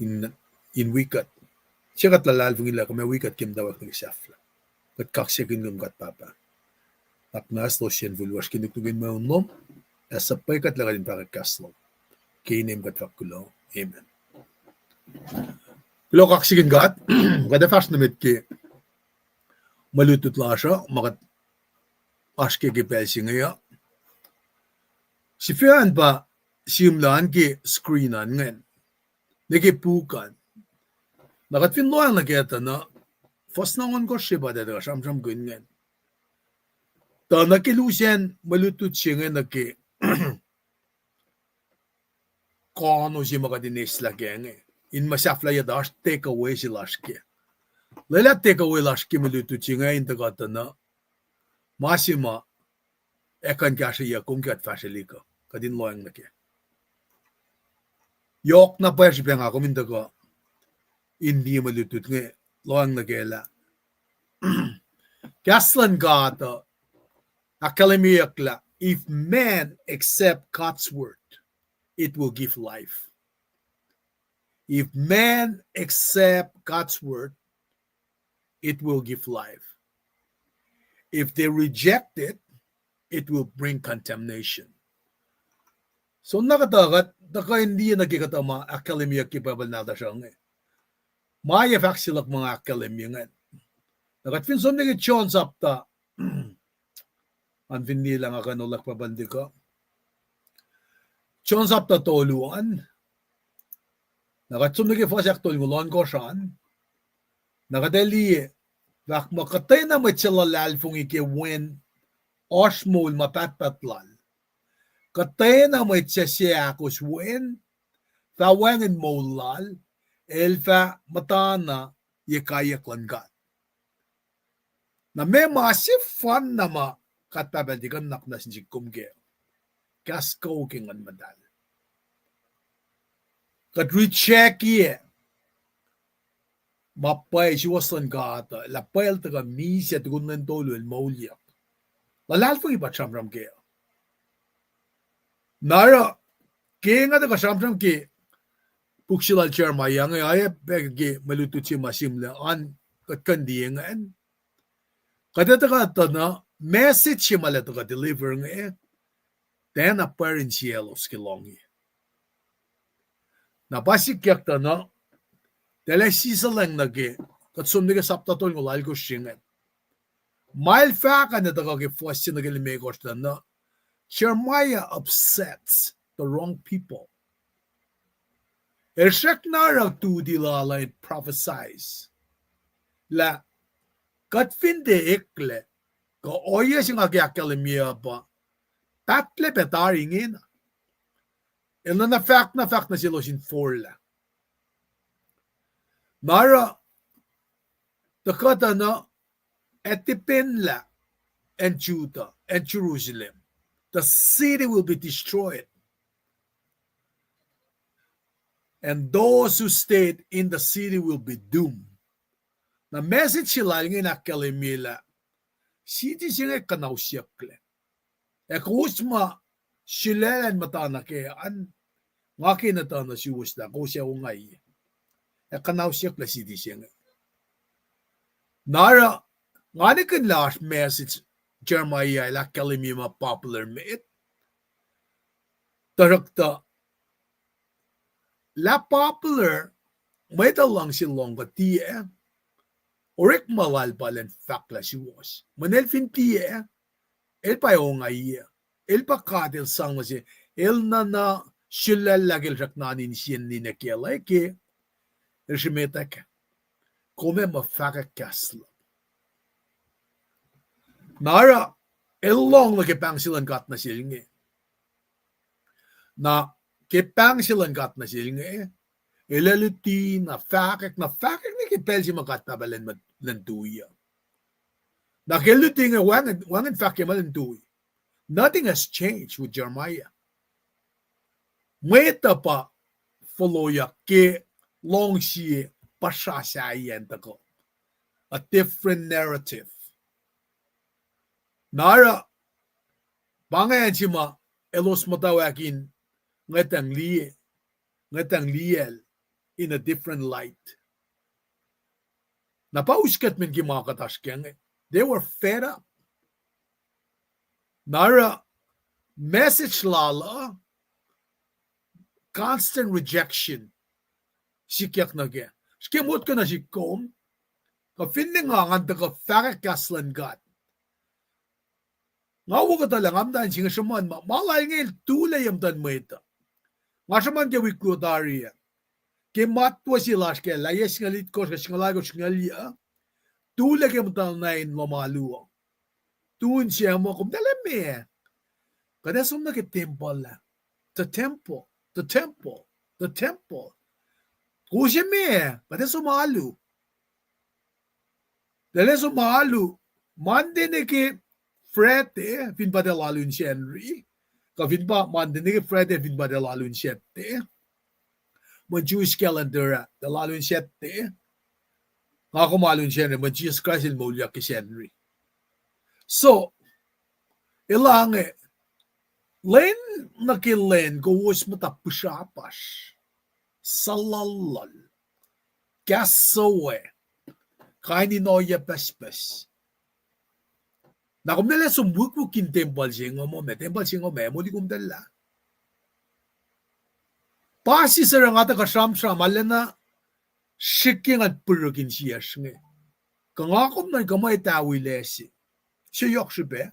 In wikat. Siya kat lalal fung ila kung may wikat kim dawak ng isafla. Kat kaksyakin ng kat papa. Aknas lo siyan vulwas kinuknugin mweun lom. Asapay kat laka din pakakaslo. Kainim kat fakulo. Amen. Kulo kaksigin kat. Kada fast namit ki. Malutut la siya. Makat aske ki pelsi ngaya. Si fiyan pa siyumlaan ki screenan ngayon. Nakipukan. Nakat finloan na kita na. Fast nangon ko siya ba dada kasyam-syam gawin ngayon. Ta nakilusiyan malutut siya ngayon naki kano siya makadinis lagyan eh. In masafla ya dash take away si lashki. Lala take away lashki malutut siya ngayon tagata na masima ekan kya siya kung kat fasilika. Kadin loang naki. Yok na pa siya nga kuminta ko hindi malutut nga loang nagela. Kaslan gata akalimiyakla, if man accept God's word, it will give life. If man accept God's word, it will give life. If they reject it, it will bring contamination. So nakatagat taka hindi nakikita mga academia capable na dasang maya faksilak mga academia nga. Nakatfin som nigi chon sapta an hindi lang akanulak pabandi ko. Chon sapta toluan. Nakatsum nigi fasak tolulon ko saan. Nakadali vak makatay na matsalalal fung ike wen osmol mapatpatlal. Katay na matsasya akus wen tawangin molal elfa matana yekayak langgat. Na may masif fan na ma katpabadikan naknas jikumge. Kasko kingan madal. Kat recheck ye. Mapay siwasan gata. Lapayal taga misya tugunan tolo el maulyak. Lalal fung iba chamram ke. Nara ke nga taga chamram ke. Puksilal charma yang ay pegi malutuchi masimla an katkandi nga. Kada taga na message mala taga deliver nga then a parent elos kilongi. Na basic yakta na dala sisalang nage kat sumniga saptatol ngulal ko shingan. Mile fahk na taga ke fwasti na gilimegos na Jeremiah upsets the wrong people. Ershek na tu dilala it prophesies. La katfinde ekle ka oya sing agyakalemiya pa tatle petaringin. Ela na fahk na silos in forla. Mara takata na etipinla and Judah and Jerusalem. The city will be destroyed. And those who stayed in the city will be doomed. Na message sila yung inakalimila. City sila kanausiyakle. Kusma sila matana kaya an ngaki na tana si usla kusya ungay. Kanausiyakle city sila. Nara ngani kan last message Jeremiah la kalimima popular mit. Tarakta la popular may talang silong katiye. Orik malal palen fakla si was. Manel fintiye. El pa yung ay. El pa katil sang si. El na shilal lagil raknanin siyen ni nakela ke. El shimetak. Kome mafaka kasla. Nara el long nakipang silang kat na silngi. Na kipang silang kat na silngi. Ilaluti na fahk ni kipel si makatabalan lantuya. Na kiluti nga wangan fahk malantuya. Nothing has changed with Jeremiah. Mwet pa follow ke long siye pasyasayan tako. A different narrative. Nara bangayan si ma elos matawakin ngatang liel in a different light. Napauskat min kimakataskeng. They were fed up. Nara message lala constant rejection. Sikyak nage. Skimut ko na si kom. Kafinding nga nganta ka fakakaslan God. Ngawo ka talang amdan singa saman. Malay ngayon tulay amdan mo ito. Nga saman kaya wiklodariya. Kematwa sila kaya layas ngalit ko sa singalagos ngalya. Tulay kaya amdan na in lamaluwa. Tuun siya mo kung dalami. Kadasong nag-temple la. The temple. Kusya me. Kadasong malu. Kadasong malu. Mande ne ke frete. Fin pa de lalun si Henry. Kafin pa mande ne ke frete. Fin pa de lalun siyete. Mo Jewish calendar. De lalun siyete. Nga kumalun si Henry. Mo Jesus Christ il mulya ki si Henry. So, ilang len nakilen gawos matapusyapas salalal kasawe kaini noya pespes Na kumdala sumbukin temple singo mo, temple singo mo di kumdala. Pasi sa nga ta kasam-sam, alena shiking at purugin siya singe. Kung ako na kamay tawi lesi, siya yok siya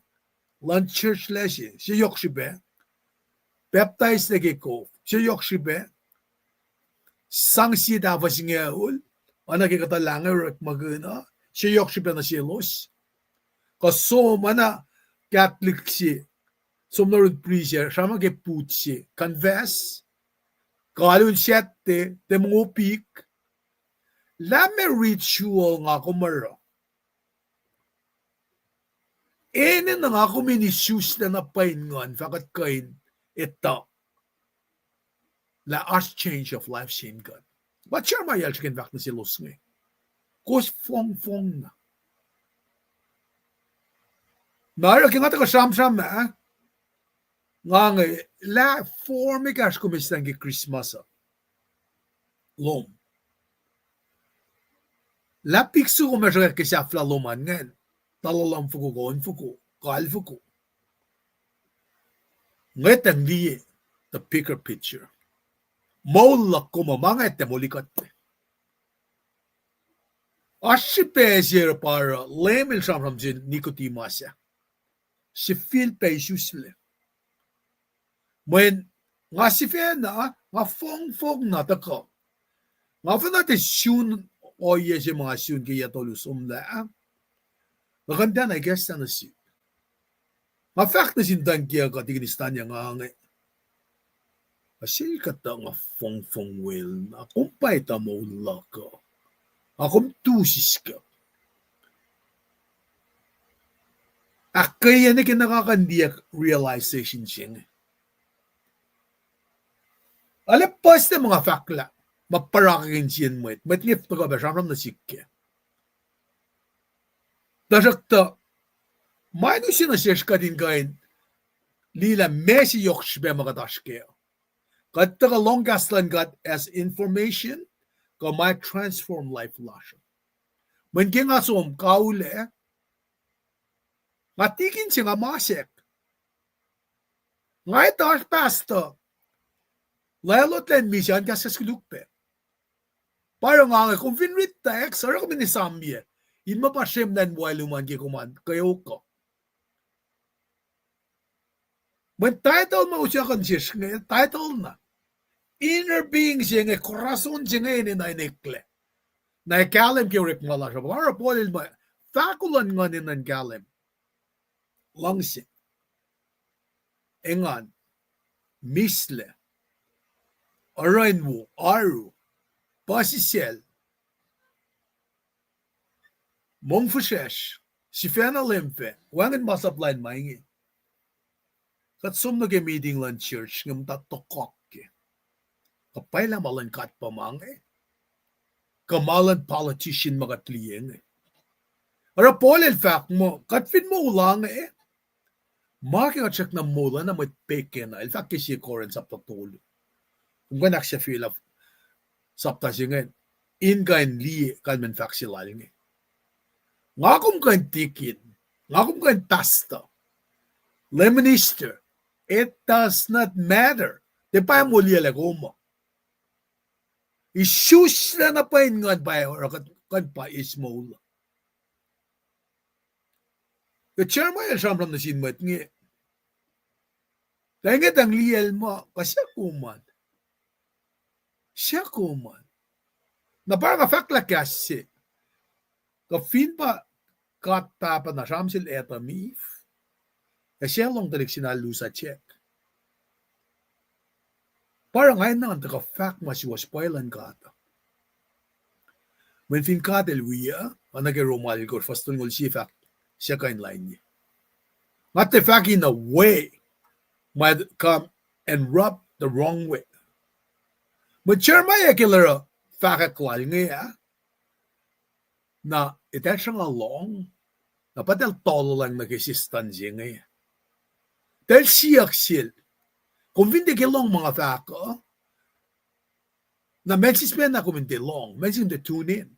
lunch church lesi, siya yok siya baptized na ko, siya yok siya sang siya dapat siya ul, anak ikatalangan magana, siya yok siya na selos. Kaso mana Catholic siya, sumnarod priya, siya magiput siya, confess, kalun siya te mungupik, lame ritual nga kumara. Ene na nga kuminisus na napaingan, fakat kain, ito, la us change of life sin God. Ba't siya mayal siya kinvak na selos nga? Kus fong na. Nara kinga ta kasam-sam na, nga la forme kas kumistan ki Christmas LEUM. La piksu kumistan ki safla loman nga, talalam fuku goon fuku, kal fuku. Ngayon ang liye, the bigger picture. Maulak ko mamanga ete molikat. Asya pesir para lemil samram sin nikotimasya. Si feel pa isusle. When nga si fena, nga fong na tako. Nga fena te syun oye si mga syun kaya tolus umda. Maganda na guess na si. Nga fact na sindan kaya katiginistan niya nga nga. Kasi kata nga fong well na kumpay ta mo laka. Akom tusis ka. Akaya na kinakakandiyak realization siya. Alapas na mga fakla, maparakin siyan mwet. Mwet lift na ka ba siyang na sikya. Dasakta, maino siya na siya ka din kain, lila mesi yoks ba mga taskaya. Kata ka long gaslan got as information, ka might transform life lasha. When king asom kaule, matikin siya nga masek. Ngay taas pasta, lalot len misyan ka sa skulukpe. Parang nga kung finrit text, sarang kami ni Sambye, in mapasyem nan buhay luman kikuman, kayo ko. When title mo siya consist, title na. Inner being siya nga, korason siya nga na inikle. Na ikalim kiyo rik mala siya. Para po rin ba, fakulan nga ni nan kalim. Langsin. Engan. Misle. Arainwo. Aru. Pasisel. Mongfushesh. Si Fena Limfe. Wangin masaplain maingi. Katsum na meeting lang church ngam tatokok. Kapay lang malan kat pamangay. Kamalan politician magatliyeng. Ara polel fact mo, katfin mo ulang Maki at check na mula na may peke na. In fact, kasi koren sa patulo. Kung ganak siya feel of sapta siya ngayon, ingain liye kalman fact sila rin Nga kung kain tikin, nga kung kain tasta, leminister, it does not matter. Di pa mo liya lagoma. Isus na pain nga ba or kan pa ismola. The chairman yung samram na sinmat nga. Kaya nga ang liyal mo, kasi kuman. Siya kuman. Na parang fakla kasi. Kafin pa katapa na samsil etamif. Kasi siya lang talik sinalu sa check. Parang ngayon na ang taka-fact mas was spoilan ka ata. When fin ka telwiya, ang nag-romal ko, fastun ngol siya fact, siya kain line niya. Not the fact in a way might come and rub the wrong way. But sure maya killer fact kwal nga na ita siya nga long, na patel tolo lang nag-existence nga. Dahil siya sil, kung hindi kilong mga fako, na medsispen na kung hindi long, medyo hindi tune in.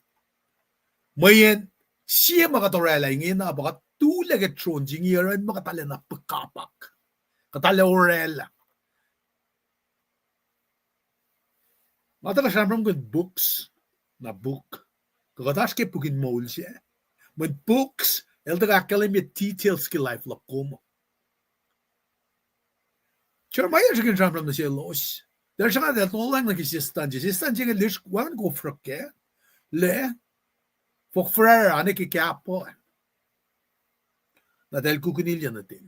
Mayan, siya makatorela ingin na bakat tule ke tron jingiran makatale na pekapak. Katale orela. Mata ka siyam good books na book. Kagatas ke pukin mol siya. When books, elda ka akalim ya details ke life la komo. Jeremiah siya siyam na siya los. Dahil siya nga dahil lang nagkisistan siya. Sistan siya nga lish wan go frake. Le. Fok frere ane ki kapo. Na dahil kukunilya natin.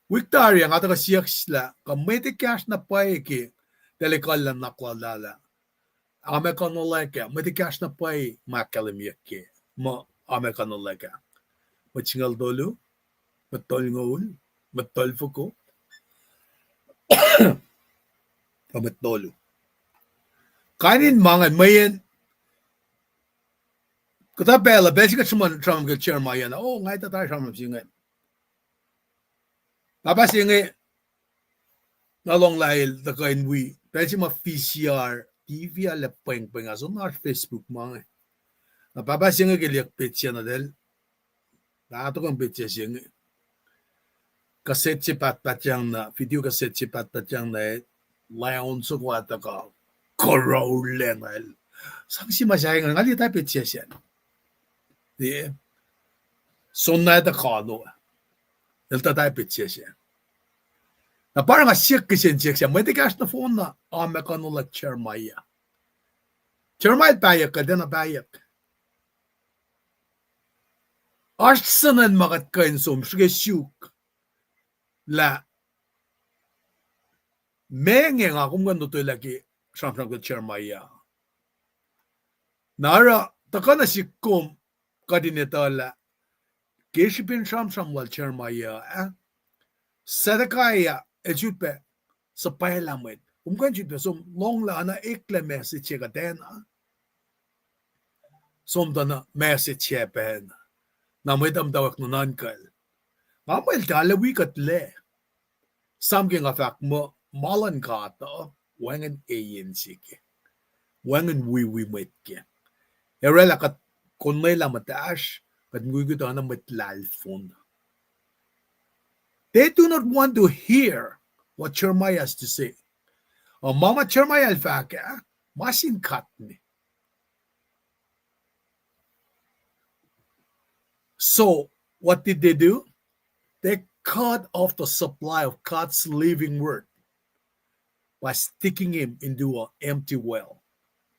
Victoria nga taga siyakisla. Kamete cash na pae ki. Dahil ikaw lang nakwalala. Amerikanoleka. Mete cash na pae makalimyak ki. Mo Amerikanoleka. Machingal dolu. Matol ngol. Matol fuko. Kamatolo. Kainin mga mayan. Katabela, basic suman tram ke Jeremiah na. Oh, ngay tatay tram singa. Papa singa nalong lail the kain we. Basic ma PCR TV ala peng aso na Facebook mga. Na papa singa ke liak petya na del. Na to kang petya singa. Kaset sipat patyang na video kaset sipat patyang na layon so kwata ka korolengal. 상심하시는 걸 알리 다 배치하시는. 예. 손나다 가노. 일단 다 배치하시는. 나 바람아 시크신 지역시 뭐데 가스나 폰나 아메카노라 체르마이야. 체르마이 바이역 되나 바이역. 아스는 막at kain som suge syuk. La menge nga kumgan to lagi samsam ko Jeremiah. Nara takana sikum kadinetala keshipin samsam wal Jeremiah sadakaya ejupe sa pailamit. Kumgan jupe som long la na ekle message ka dena. Som dana message ben. Na medam dawak no nankal. Mamel dalawi kat le. Samking afak mo malan kata wangan ayin sige. Wangan we metke. Erela kat konmay la matash kat nguguto na matlal fund. They do not want to hear what Jeremiah has to say. O mama Jeremiah afak masin kat ni. So what did they do? They cut off the supply of God's living word by sticking him into an empty well.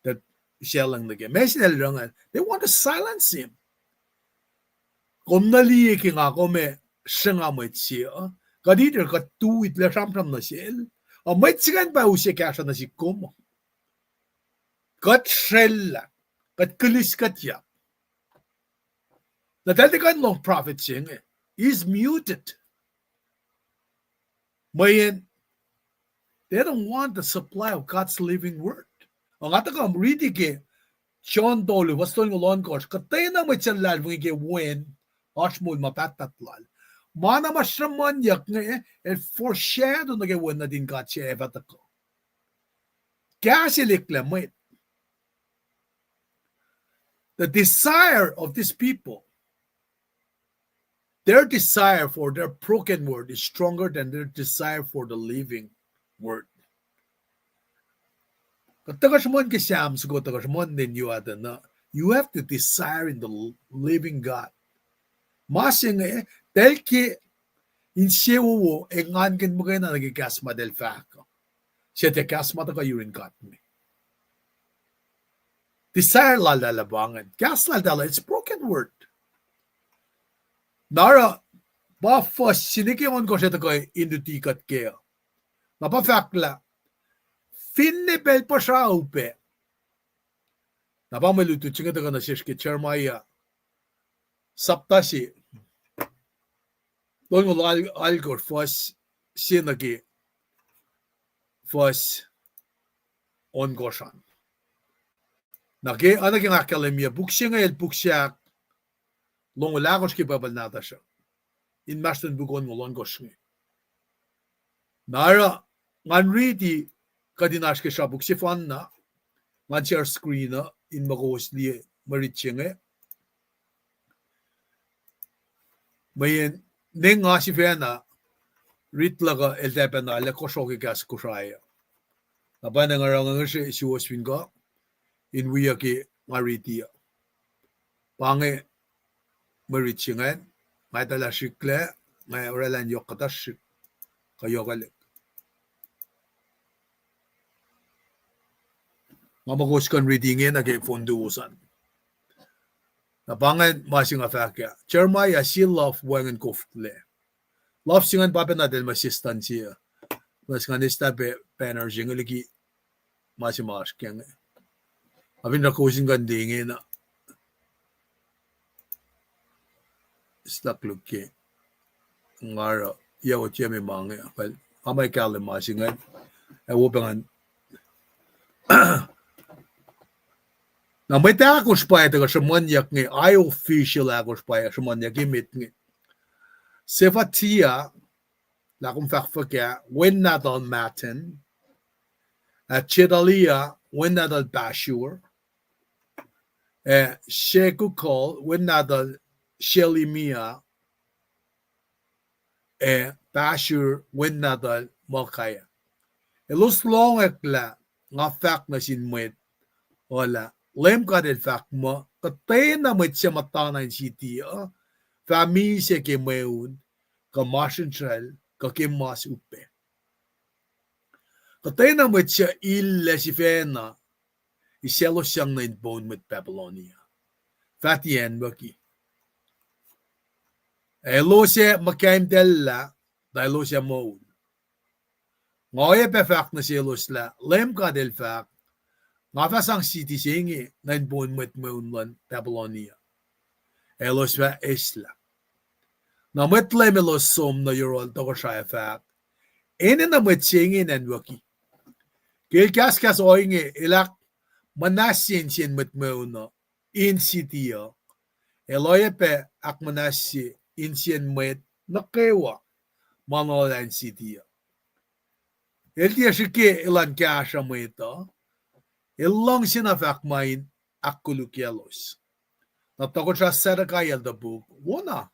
That shelling the game. They want to silence him. Kung naliiki nga ko me senga mo siya, kadider ka tuwit la samsam na siya. O may tsigan pa usya kasa na si kumo. Kat shella, kat kulis kat yak. Nadali ka long prophet siya nga. He's muted. Mayan, they don't want the supply of God's living word. Ang atakam reading ke John Dole was doing a long course. Katay na may chalal mo ke mweun ashmul mapatatlal. Mana masraman yak nga and foreshadow na ke mweun na din ka siya evatako. Kaya silikla mwet. The desire of these people, their desire for their broken word is stronger than their desire for the living word. You have to desire in the living God. Masing dahil ki insyewo engan ken mo kayo na nagikasma del fahk. Siya te kasma ta kayo rin kat me. Desire lalalabangan. Kasladala, it's broken word. Nara, ba first sinikiwan ko siya takoy indutikat kaya. Napafakla, finnibel pa siya upe. Napamaluto siya taga na siya ki Jeremiah. Sapta si. Doon mo algor first sinagi. First on goshan. Nagi, anak yung akademia, buksya ngayon buksya long lagos ki babal nata siya. In maston bugon mo longos ngi. Nara, ngan ready kadinash ke siya buksya fan na, ngan share screen na, in magos liye maritsi nga. Mayin ning nga si fena ritlaga eldepena le kosoki gas kusaya. Napana nga rang nga si waswin ka in wiyaki maritia. Pange maritsingan ngay tala sikle ngay oralan yokatas kayokalik. Nga maguskan readingin na kay funduusan. Napangan masing afakya. Jeremiah si love wangan koftle. Love singan papen natin masistan siya. Mas nga nista banner siya lagi masimas kaya nga. Abin na kusin gandingin na staklog ki. Ngara yaw tiya may mga. Well, amay kalim masingan. Ewopangan na may takos pa ito sa manyak ng ay official akos pa sa manyak imit ng Sefatia lakum fakfakya when nadal matin at Chedalia when nadal Bashur Shekukol when nadal Shelimia Bashur when nadal Malkaya elos long ekla nga fak na sinmwet wala LEUM GOD fahk mo katay na may siya matanan siti family siya ke mweun ka masentral ka ke mas upe katay na may siya illa si fena selos siyang na inpoun with Babylonia fatien baki elos siya makaim della dahil siya mweun oayapa fahk na selos la LEUM GOD fahk nga fasang siti siya inge na inpoun with mweun Babylonia elos va eisla na mwet elos som na yorol to ko siya fahk ene na mwet siya inge nanwaki kilkas oinge ilak manasin siya mwet mweun in siti eloyapa ak manasi in siya mwet na kewa manolan siti eltiya shike ilan kasha mweta ilang sinafak main akuluk elos. Natakot siya serakayal da book. Wala.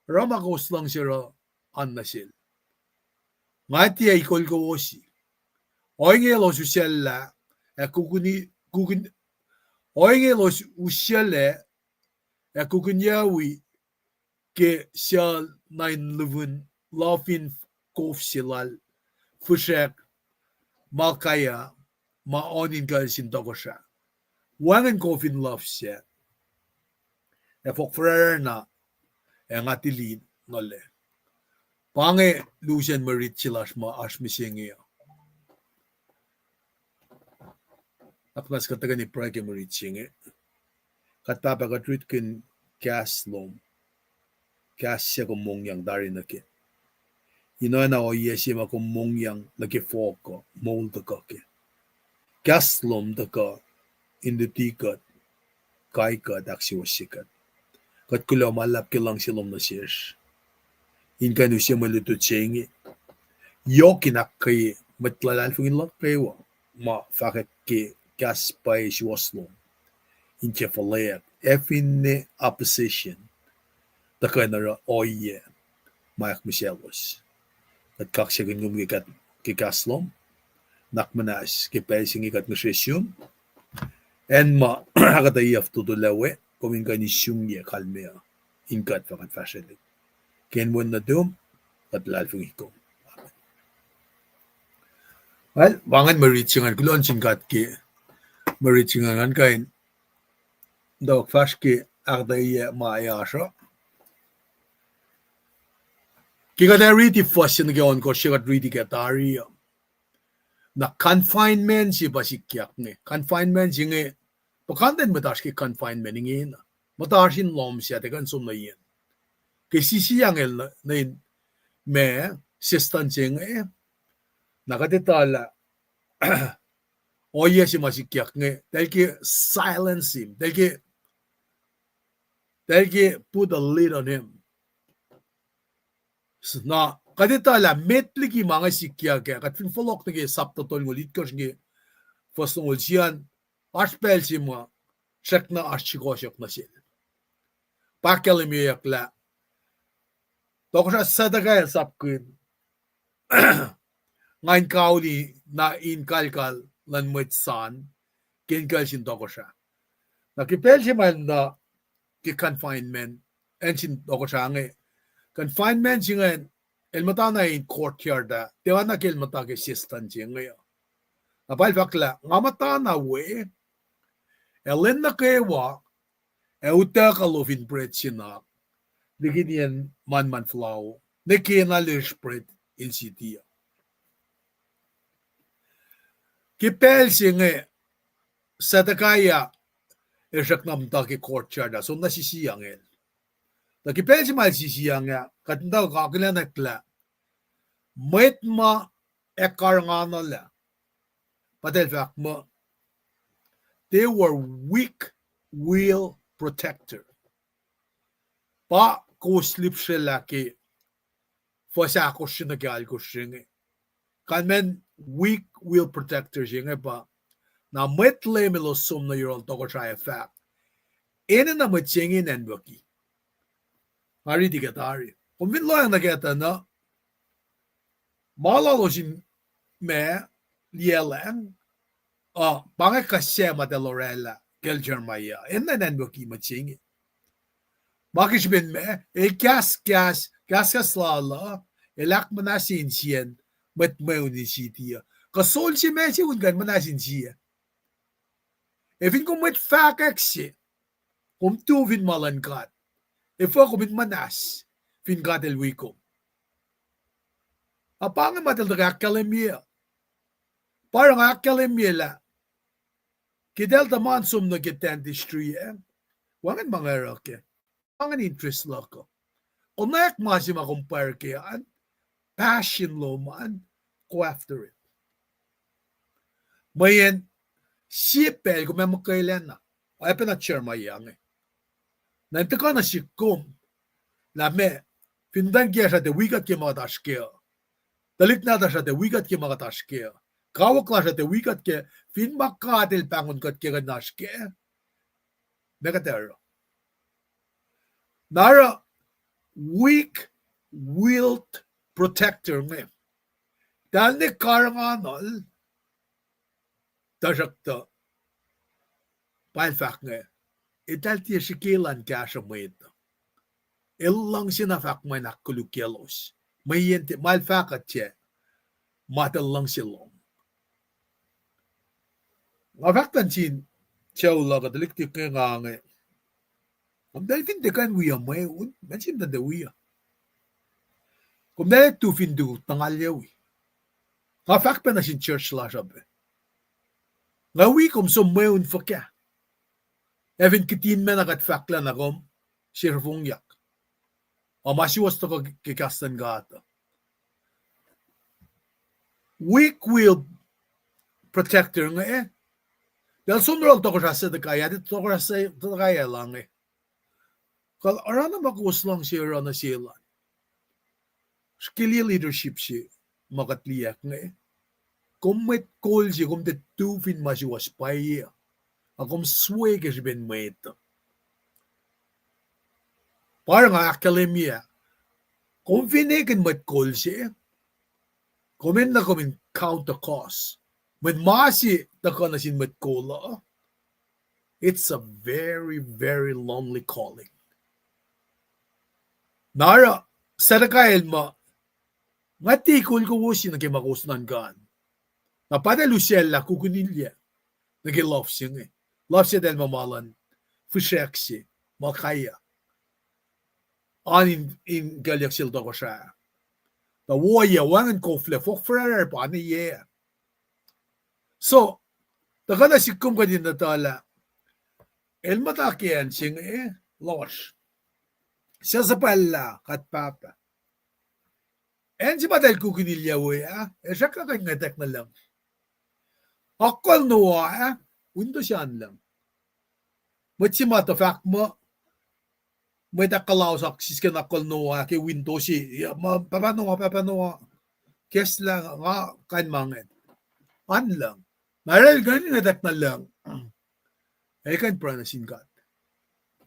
Ramakos lang siya annasil. Ngati ay ikol ko osi. Oing elos usyala oing elos usyala kukunyawi ke siya nain levun lafin kof silal fushek malkaya maonin ka sin toko siya. Wangan ko fin love siya. Fokfrer na nga tilin ngole. Pange lusen marit silas ma asmisingi. Akmas kataga ni prake marit singi. Katpapa katritkin kaslom. Kas siya kumong yang dari na ki. Ino na o yesi ma kumong yang laki foko. Mold ka ki. Kaslom daka indutikat kaika daksiwasikat. Kat kula malap kilang silom na sirs. Inka nu siya malutut singi. Yokinak kay matlalal fungin lang kayo. Ma fakat ki kaspay siwaslom. Inka falayak. Efine opposition. Daka nara oye. Mayak miselos. At kaksyagan ngumikat kikaslom. Nakmanas kipesing ikat ngesesyon en ma hakatayaf tutulawe kuminka ni syungye kalmea inkat fakat fashilik ken when na dum at lalfung ikom well wangan maritsingan kulon singkat ki maritsingan kain dok faski agdaya maayasha kikata riti fasin gaon ko sikat riti katari na confinement si basikyak nge confinement si nge pakanten matash ki confinement nge na matashin lom siya te kan sum na yen ke sisiyang el na me sistan si nge nakatitala oye si masikyak nge dahil ki silence him dahil ki put a lid on him na kaditala metli ki mga sikya kaya kat finfolok na ki saptatol ngulit ko singi first ngul siyan aspel si mga check na aschikosyok na sila pakel mi yakla Toko siya sadagay sapkin. Ngayon kauli na inkalkal lan mwet san, kinkal sin toko siya. Nakipel siya man na ki confinement, en sin toko siya nga. Confinement siya nga, elmata na in courtyard da, tiwa na kilmata ki sistan siya nga. Napal fakla, nga mata na we, elin na kewa, uta kalofin bread siya na, digin yan man flow, nekina lish bread in siti. Kipel siya nga, sa takaya, esak namta ki courtyard da, so nasisiyang el. Nakipel siya mal sisiyang nga, katindaw kakila nakla, mwet ma ekar nga na la, patel fak mo, they were weak will protector. Pa kuslip siya laki, fasa ko siya nagal ko siya. Kan men weak will protector siya nga pa, na mwet le melosum na yun toko siya fak. Ina na mwetsingin en waki. Hari di katari. Kung vinlo ang nakita na, malalo sin me, lielang, pangay kasema de Lorella, kel Jeremiah, ina en waki mwetsingin. Bakit bin me, gas lala, elak manasin siyan, mweun ni siti. Kasol si me si ungan manasin siya. Efin kung mwet fahk si, kung tuvin malankat, efo kumit manas, fin katel wiko. Apang matel daga akalemia. Parang akalemia la. Kidel taman sum na kitan distriye. Wangan mga roke. Wangan interest loko. Unak masi makumpare kayaan. Passion lo man. Go after it. Mayan, sipel kung may makailan na. Ay pinag-share mayang eh. Nantaka na si kum. Na me, findan kaya siya de wigat kaya mga tashkaya. Dalit na siya de wigat kaya mga tashkaya. Kawak na siya de wigat kaya fin makatil pangon kat kaya nashkaya. Megatero. Nara, weak-willed protector ngayon. Dahil ni karanganol, tasakta, palfak ngayon, ital tiya sikilan kaya siya mwet. Ilang sinafak may nakuluk elos. May yente, malfakat siya, matalang silong. Ngafaktan sin, siya ulaga, daliktik ngayon nga ngayon. Om dahil findekan wiya mweun, mensin na da wiya. Kung dahil tu findu, tangalyawi. Ngafak pa na sin church la sabi. Ngawi kom som mweun fakya. Even kitin men agat fakla na kom, sirfong yak. O masiwas to kikastan gata. Weak will protector nga eh. Dahil sunral to ko siya sa kaya, dito ko siya sa kaya lang eh. Kal arana makus lang siya na sila. Skilly leadership siya makatliyak nga eh. Kung may call siya, kung the tufin masiwas pa iya. Kung sway ka siya bin mwet. Parang akademia. Kung finikin may call siya, kumin na kumin count the cost. When masi taka na sin may call, it's a very, very lonely calling. Nara, sarakayel mo, matikul ko wusin na kimakusnan kan. Napada Lucella kukunilya, nag-love siya nga. Love siya dahil mamalan, fushek siya, makaya. Anin in galyak silda ko siya. Na waya, wangan kofle, fokfrarer pa, ano yeah. So, taka na sikum ka din na tala, el matakian siya nga eh, losh. Siya sa pala, kat papa. En si badal kukunilya waya, siya kakangatak na lang. Akal nuwa, undo siyan lang. Mat si matafak mo, may takalaw sa siskan akal nuwa, kay window si, papanuwa. Kes lang, nga, kan mangan. An lang. Maral ganin natak na lang. Ay kan pranasin kat.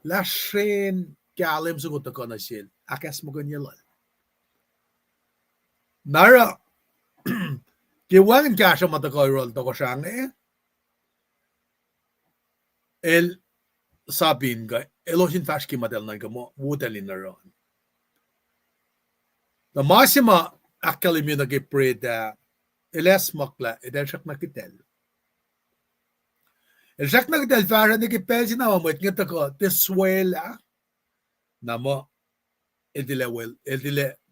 Lashen, kalim sugot ako na sil. Akas mo ganyan lang. Nara kiwan kasha matakoyrol to ko siyang el sabin ga elosin fashki madel na gamo wutelin na ron. Na masima akkalim yun nag-preda eles makla edel siyak nakitel. El siyak nakitel fara nagipel sinawamit ngita ko tiswela na mo edile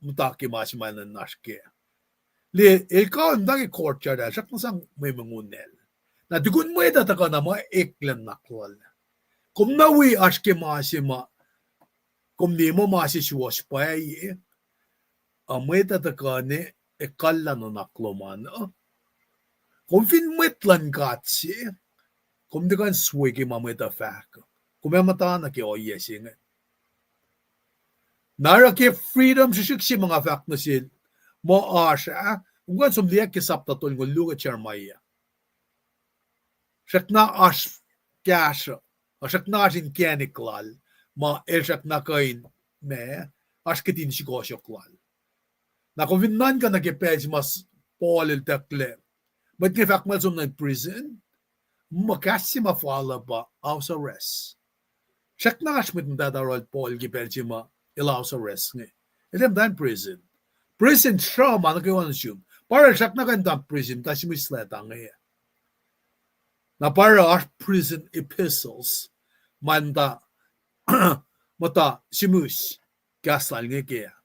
mutaki masima na nashke. Li ilko ndagi courtyard siyak nasang may mangunel. Na dugun mo ita taka na mo iklan nakwal. Kung nawi ashke masima kung di mo masiswas pa amwet takane ekalla no nakloman. Kung finwetlan katsi, kung di kan swigi mamweta fahk. Kung may mata na ki oyesing. Nara ki freedom sisiksi mga fahk na sil. Mo asya, kung kan sumliyak ki saptatol ng luga charmaya. Siyak na as kasha, siyak na asin keniklal, ma siyak na kain me, as kitin sikosyoklal. Na kung vinnan ka nagipedj mas polil takle, ba't nga fakmal som ng prison, makasi mafala ba house arrest. Siyak na asmit ng dadarol pol gipedj ma house arrest nga. Item dan prison. Prison trauma na kayo ansyon. Para siyak na kandang prison, kasi misleta nga na para as prison epistles, manda mata simus gasal nga kaya.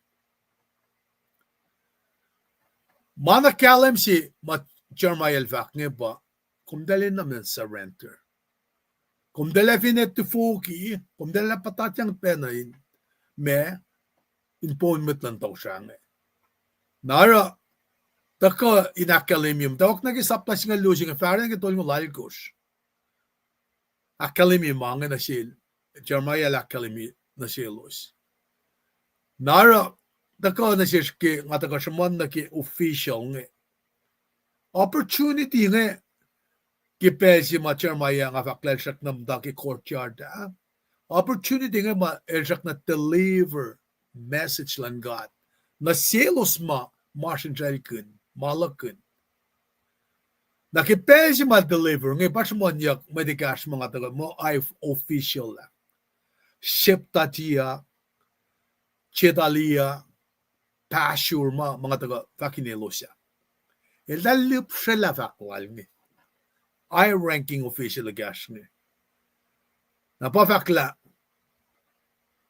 Mana kalem si mat Jeremiah fahk nga ba, kung dalin naman surrender. Kung dalin finet to fuki, kung dalin patatyang penayin, me, inpoun mwet lang tau siya nga. Nara, taka inakalimium, tawak nagisaplas nga lusing, farin nga tol mo lalgos. Akalimium mga na sil, Jeremiah akalimium na selos. Nara, taka na siya nga taka siya na ki official nga. Opportunity nga kipel si ma Jeremiah nga faklel siya namda ki courtyard. Opportunity nga ma siya na deliver message lang God. Na selos ma marsin kun, malakun. Nakipel si ma deliver nga pas mo niya medikas mga taga mo ay official lang. Sheptatia, Chetalia, Pashur mga taga fakinelos siya. Ilalup siya la fakwal ni. Ay ranking official agas ni. Napafakla.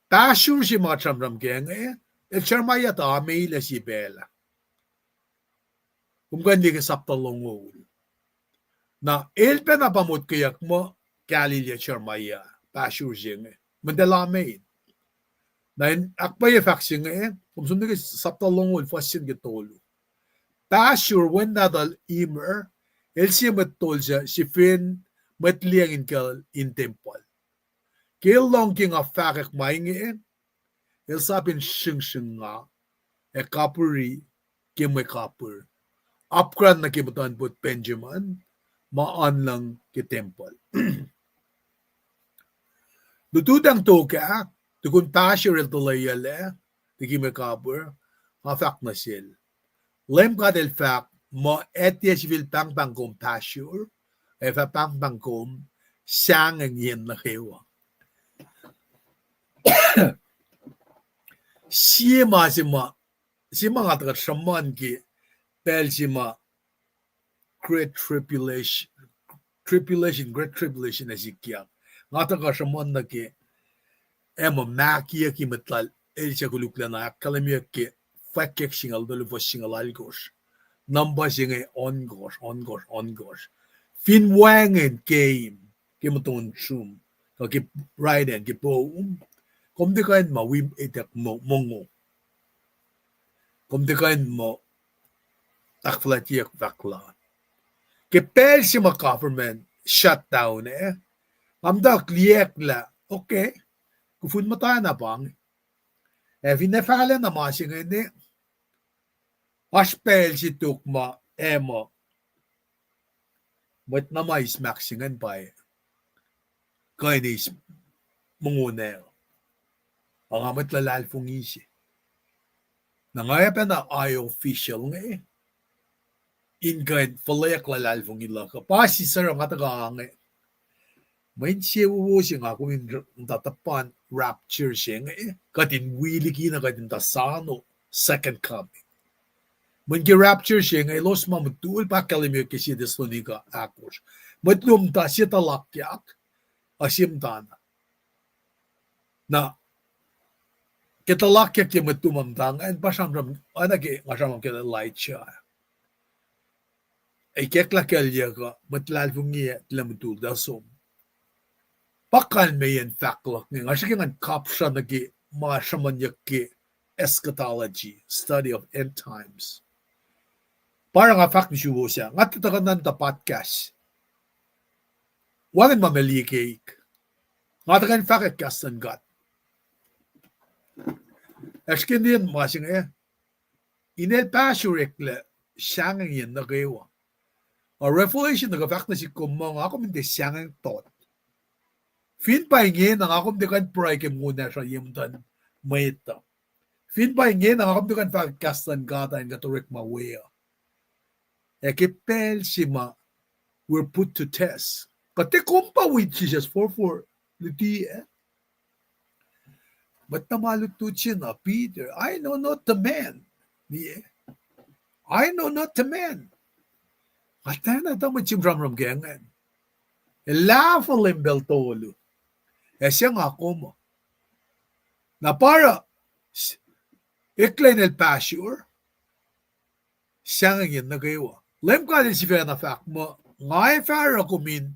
Pashur si mga tramram kaya nga el Jeremiah ta may ila si Bella. Kung gandi ka saptalongol. Na el pa na pamut kayak mo Galilea Jeremiah. Pashur siya nga. Mandalamain. Na akpay faksi nga kung sundi ka saptalongol fasin gitolo. Pashur when nadal imer, el siya matol siya, si fin matliangin ka in temple. Kaya long king of fahk maingin, el sabin sing nga, kapuri, kimay kapur. Upgrade na kimutan po Benjamin, maan lang ki temple. Dutudang toka, tukun Pashur el tulayale, di kimay kapur, fahk na sil. LEUM God el fahk, mo etias vil pangpangkom Pashur, fa pangpangkom, sang ang yen na kewa. Sima nga taga shaman ki, pel sima great tribulation na sikiyak. Nga taga shaman na ki, emo makiya ki matlal, el siya kulukla na kalamya ki, fakek singal dolufos singal algos. Namba singa on-gosh. Finwangen game, kimutun sum, kaki Riden, kipo, kom di kain ma, wim itak mo, mongo. Kom di kain mo, takflatiyak vakla. Kipel si ma government, shutdown Amdak liyak la, okay, kufun mo tayo na bang. Vinefala na masinga ni, aspel si tukma, emo, mwet na mais maxingan pa kainis mungunel. Ang amat lalal fung isi. Nangaya na ay official nga inge falek la lalfong ila ka. Pasi sarang kataga nga. Main siya wuwusin nga kung tatapan rapture siya nga katin wiliki na katin tasano second coming. Main ki rapture siya nga elos mamutul pa kalimyo kasi deslonika akos. Matlum ta siya talakyak asim tana. Na kita lakyak yung matumam tang and pasamram anake masamram kita light siya. Ay kekla kalya ka matlalfong niya tlamutul dasom. Pakan may yan faklak nga. Nga siya nga kapsya nagi masamanyak ki eschatology, study of end times. Parang nga fact ni siya siya. Nga tatakanan ta podcast. Wagan mamalikik. Nga tatakan fact kastan gat. Eskin din masing inel pasurikle siyang yan nagawa. A revelation nag-fact na si kumang ako hindi siyang thought. Fin pa ingin ang akom dikan pray ke muna sa yimdan mayta. Fin pa ingin ang akom dikan kastan gata and gaturik mawea. Ekipel sima were put to test. Kati kumpa with Jesus for liti But namaluto siya na Peter. I know not the man. I know not the man. Kata na tamo chimram gengan. Elafal imbeltolo. Siya nga ako mo. Na para iklen el pasure, siya nga yun nagawa. Lem ka din si Fena fact mo, ngay fara kumin,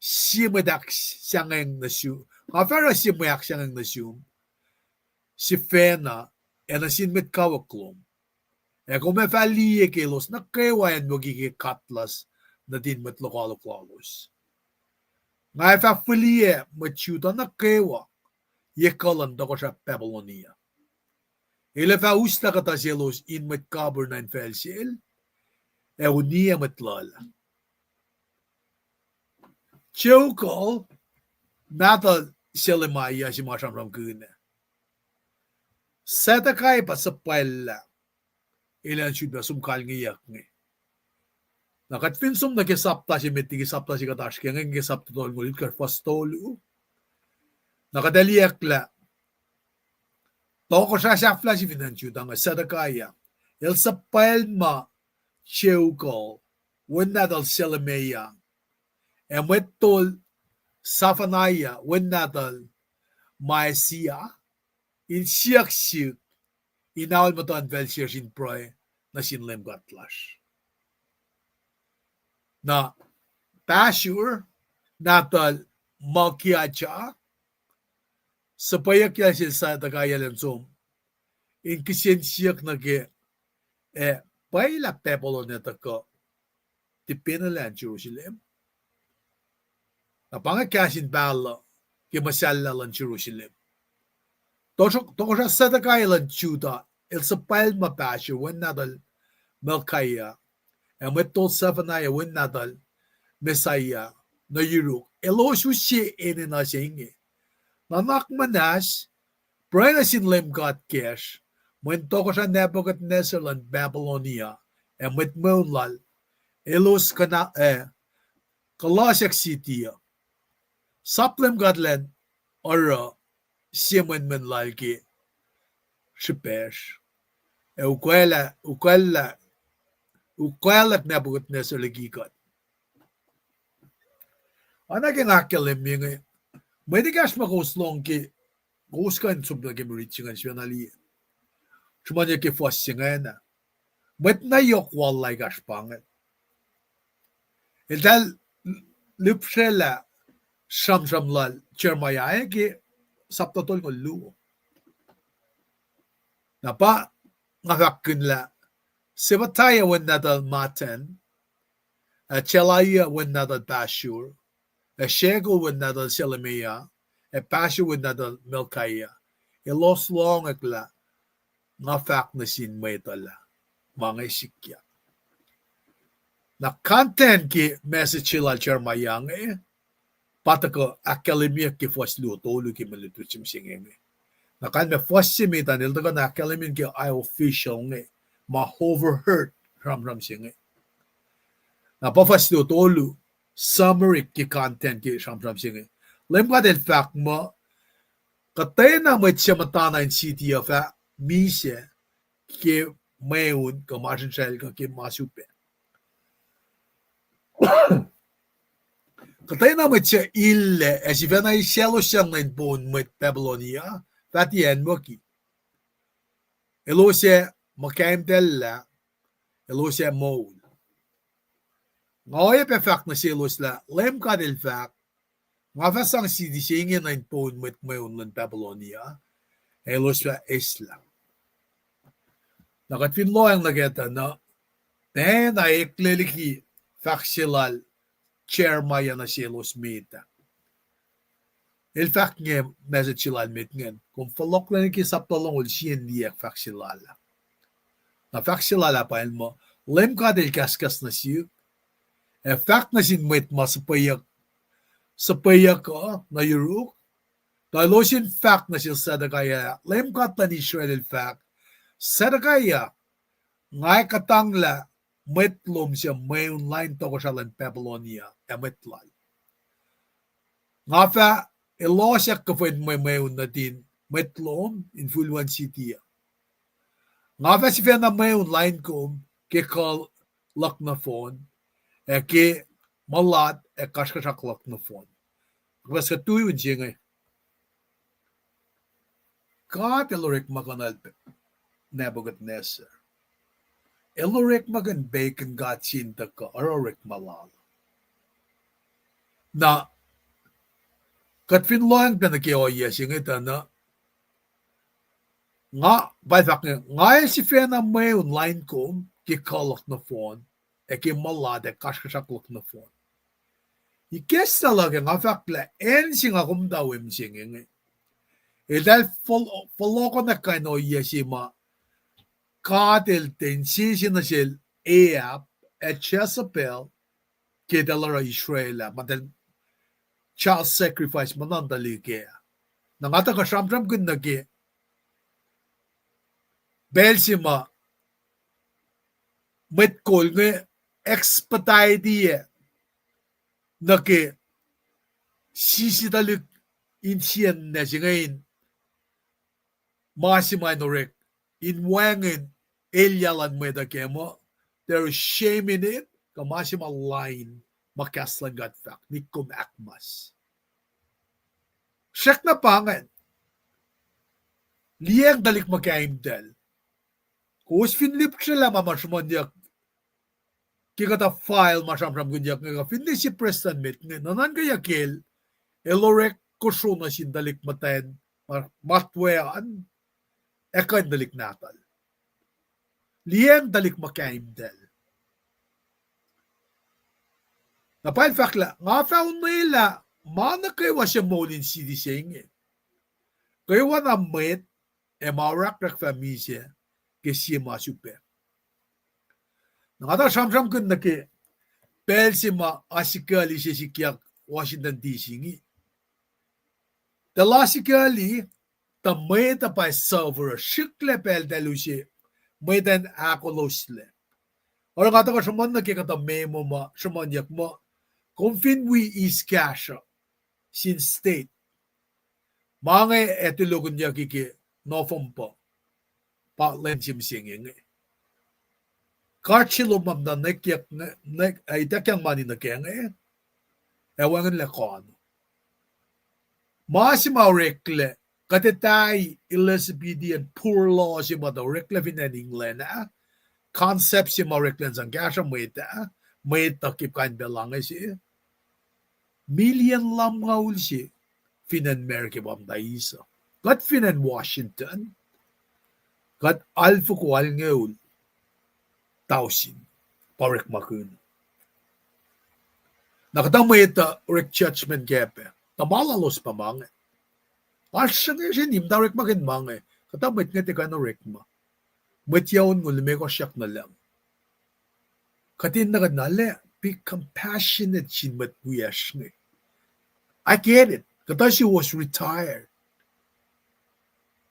siya madak siya nga yung nasyum. Nga fara siya mayak siya nga yung nasyum. Si Fena, nasinmit kawaklom. Kung may faliye kilos, nakawayan mo gigikatlas na din matlokalo-klalos. Nga fa filiye machuta na kewa yekalan da ko sa Babylonia. Ile fa usta kata selos in met kabur na infelsel unia matlala. Chokol nata selemaya si masam ram gune. Seta kai pa sa pala ilan chuda sumkal ngiyak ngi. Nakat finsum na kisapta si meti kisapta si katash kaya nga kisapta tol ngulit kar fastolu. Nakadaliyak la. Toko siya safla si finansyuda nga sadakaya. El sa palma chewkol wala dal selameya. Mwet tol safanaya wala dal maesiya. In siyak inawal mo to ang velsiya sin proy na sinlem gatlash. Na pasure natal malkiacha sa payakya sil sa tagayalan som in kisyensiyak na ke payla Babylonia ko tipinalan Jerusalem na pangakyasin bala ke masalalan Jerusalem toko siya sa tagayalan Juda il sa palma pasure wen natal Melkaya and with those Savanaya win nadal Messiah na Yuruk. Elos siya na siya inge. Nanak manas, prena sin LEUM GOD cash, when toko siya Nebuchadnezzar and Babylonia, and with mweun elos kana kalasyak siti. Sap LEUM GOD len, or siya men lalki, shipesh. Ukwelak Nebuchadnezzar lagikat. Anak yang akalim yung may digas makuslong ki kuskan subna ki muritingan siya nali. Cuma niya ki fossingan na. Met na yok walay gaspangan. Dahil lupsela samsamlal chermayaya ki saptatol ng luo. Napa ngakakin la Sivataya win nadal Matan, Chelaya win nadal Pashur, Shegel win nadal Selemia, Pashur win nadal Melkaya. Elos long akla, nga fact na sin maytala, mga isikya. Na content ki message sila Chermayang patako akademia ki fos luto lu ki malituchim singenge. Nakan me fossimita nildaga na kalamin ki I official nge. Ma overheard ram singe. Na pafasto tolu summary ki content ki ram singe. Lem God el fact mo katay na mwet siya matana in siti fa mise ki mweun ka margin shell ka ki masupe. Katay na mwet siya ille si vena I selos siyang na inpoun mwet Babylonia fati en mo ki. Elos makaim tella elos mweun. Oayapa fahk na selos la LEUM God el fahk nga fasang siti siya inge na inpoun mwet mweun lan Babylonia elos eisla. Nakatfin lo ang nageta na na ekleliki fahk silal chairmaya na selos mita. El fahk nge mezet silal mitngen. Kung falok lang ki saptalong ul siyen diyak fahk silala. Na fahk silala pa el mo LEUM God el kaskas na siyo. Fahk na sin mwet ma sapayak na yuruk. Dahil sin fahk na sin sadakaya. LEUM God na ni Israel el fahk. Sadakaya ngay katangla mwetlom siya mweun line to ko siya lan Babylonia mwetlal. Nga fa elos siya kafed mweun natin mwetlom in fulwan city. Nga fa si fa na mweun line ko ke kal lak na phone ke malat kashkasak lak na phone. Kwas ka tuyun siya ngay. God elorik makanal Nebuchadnezzar. Elorik magan bacon God sinta ka arorik malala. Na katfin loang na nakiyoya siya ngita na nga bayfak nga si fena may online ko ki kalak na phone ki malade kashkasaklak na phone. Ikes talaga nga fakla siya nga kumdawim siya nga. Dahil follow ko na kanoya siya ma katil tensi na siya Ahab at Jezebel kedalara Israel matal child sacrifice manandali kaya. Nangata ka shamram kun nagi belsima metkol nga expedite nagi sisidalik insien na siya ngayon masimay norek in wangen elyalan mo da kemo there is shame in it kamasima line makaslang gat fact nikom akmas siyak na pangan liyang dalik makaimdal kus finlip sila mamasmonyak kikata file masamram gunyak nga finli si Preston mit nanan kaya kel elorek kuso na sindalik matayan matwean ekan dalik natal liyang dalik makaimdal napal fakla nga faun nila mana kayo siya molin sidi senge kayo na mwet maurak famisia ke siya masuper nangata samsam kun nake pel si ma asikali siya sikiyak Washington DC ngi dalasikali ta mwet pa server shikle pel delusi mwedan akolosle or nga ta ko shumon nakikata memo ma shumon yak mo kung finwi is cash sin state mga etilogun yak iki no fompo pa lensim singing karchilo mamda nekyak ay takyang mani na kyang ewangan le kon masima rekle katetay Elizabethan poor law si mada rekle in England concept si ma rekle sang gasha mwet takip kain belang si million lam ngaul si finan America bam daisa kat finan Washington kat alfu kwal ngaul tausin parek makun nakatang mwet rek judgment gape tamalalos pa mga asya nga siya nim darek makin mga katang mwet nga tika no rek ma mwet yaon ngul me ko siyak na lang katin na kanale be compassionate sin mat wiyash nga I get it. Kata she was retired.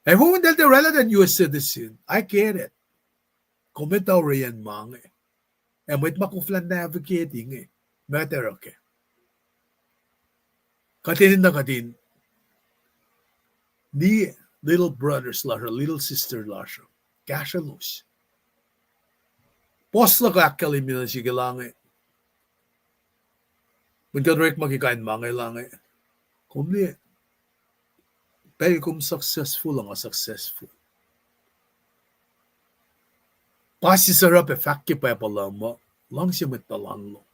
And who will the relevant US citizen? I get it. Komenta riyan mga eh. And with makuflan navigating eh. Matter okay. Katin na katin. Ni little brothers lasha, little sister lasha. Kashalos. Posla ka akalimin na sige lang eh. Munkan rek makikain mga lang eh. Kumli eh. Pero kung successful ang successful. Pasi sarap e fahk pa pala mo. Lang siya metalang lo.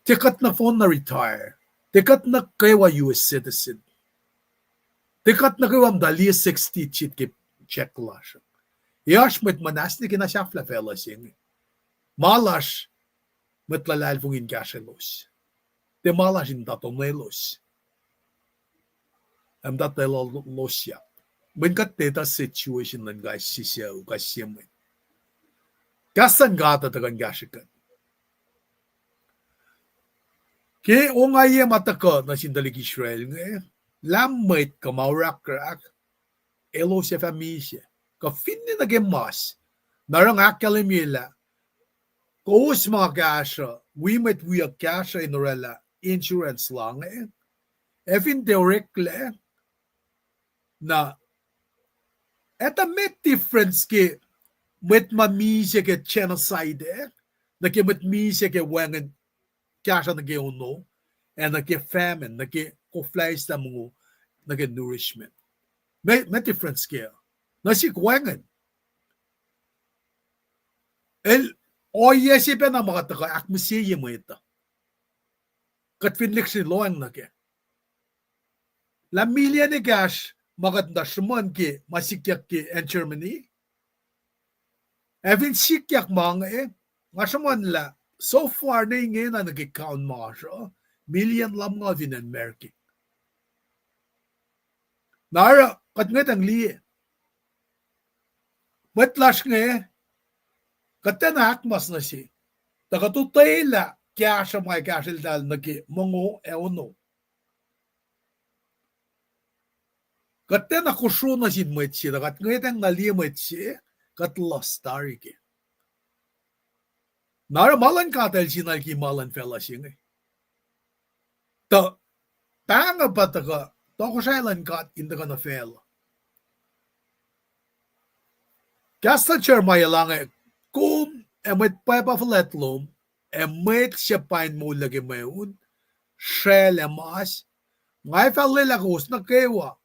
Tikat na phone na retire. Tikat na kayo US citizen. Tikat na kayo ang dali 60 cheat kip check lash. Yash met manas ni kinashafla fella sing. Malash met lalal fungin kashelos. Te malash in tatong elos. Am dat los ya. Ben kat teta situation lan guys sisya u kasyemen. Kasan gata tagan gashikan. Ke o nga iya mataka na sindalik Israel nga lammet ka maurak-rak elos ya famisya ka finni na gemas narang akalimila kaos mga kasha wimet wiya kasha inorela insurance lang efin teorekle na eta met difference ke met mamisya ke genocide na ke met misya ke wangan kasha na ke uno and na ke famine na ke koflies na mga na ke nourishment met difference ke na si kwangan el oye si pe na mga taka akmisiye mo ito kat finlik si loang na ke la milya ni cash maganda shuman ke masikyak ke en Germany evin sikyak mga nga shuman la so far na inge na nag-count mga siya million lam nga din en America nara kat nga tang liye matlash nga kat na hakmas na si takatutay la kya siya mga kasil dal nagi mongo uno kat na kusho na si mwet si kat nga tang naliye mwet si kat lost tari ke nara malan katal sinal ki malan fella singe ta tanga pataka toko shailan kat inda ka na fella kasta cher maya lang kum emet papa fletlom emet siya pain mo lagi mweun shell emas ngay fella lagos na kewa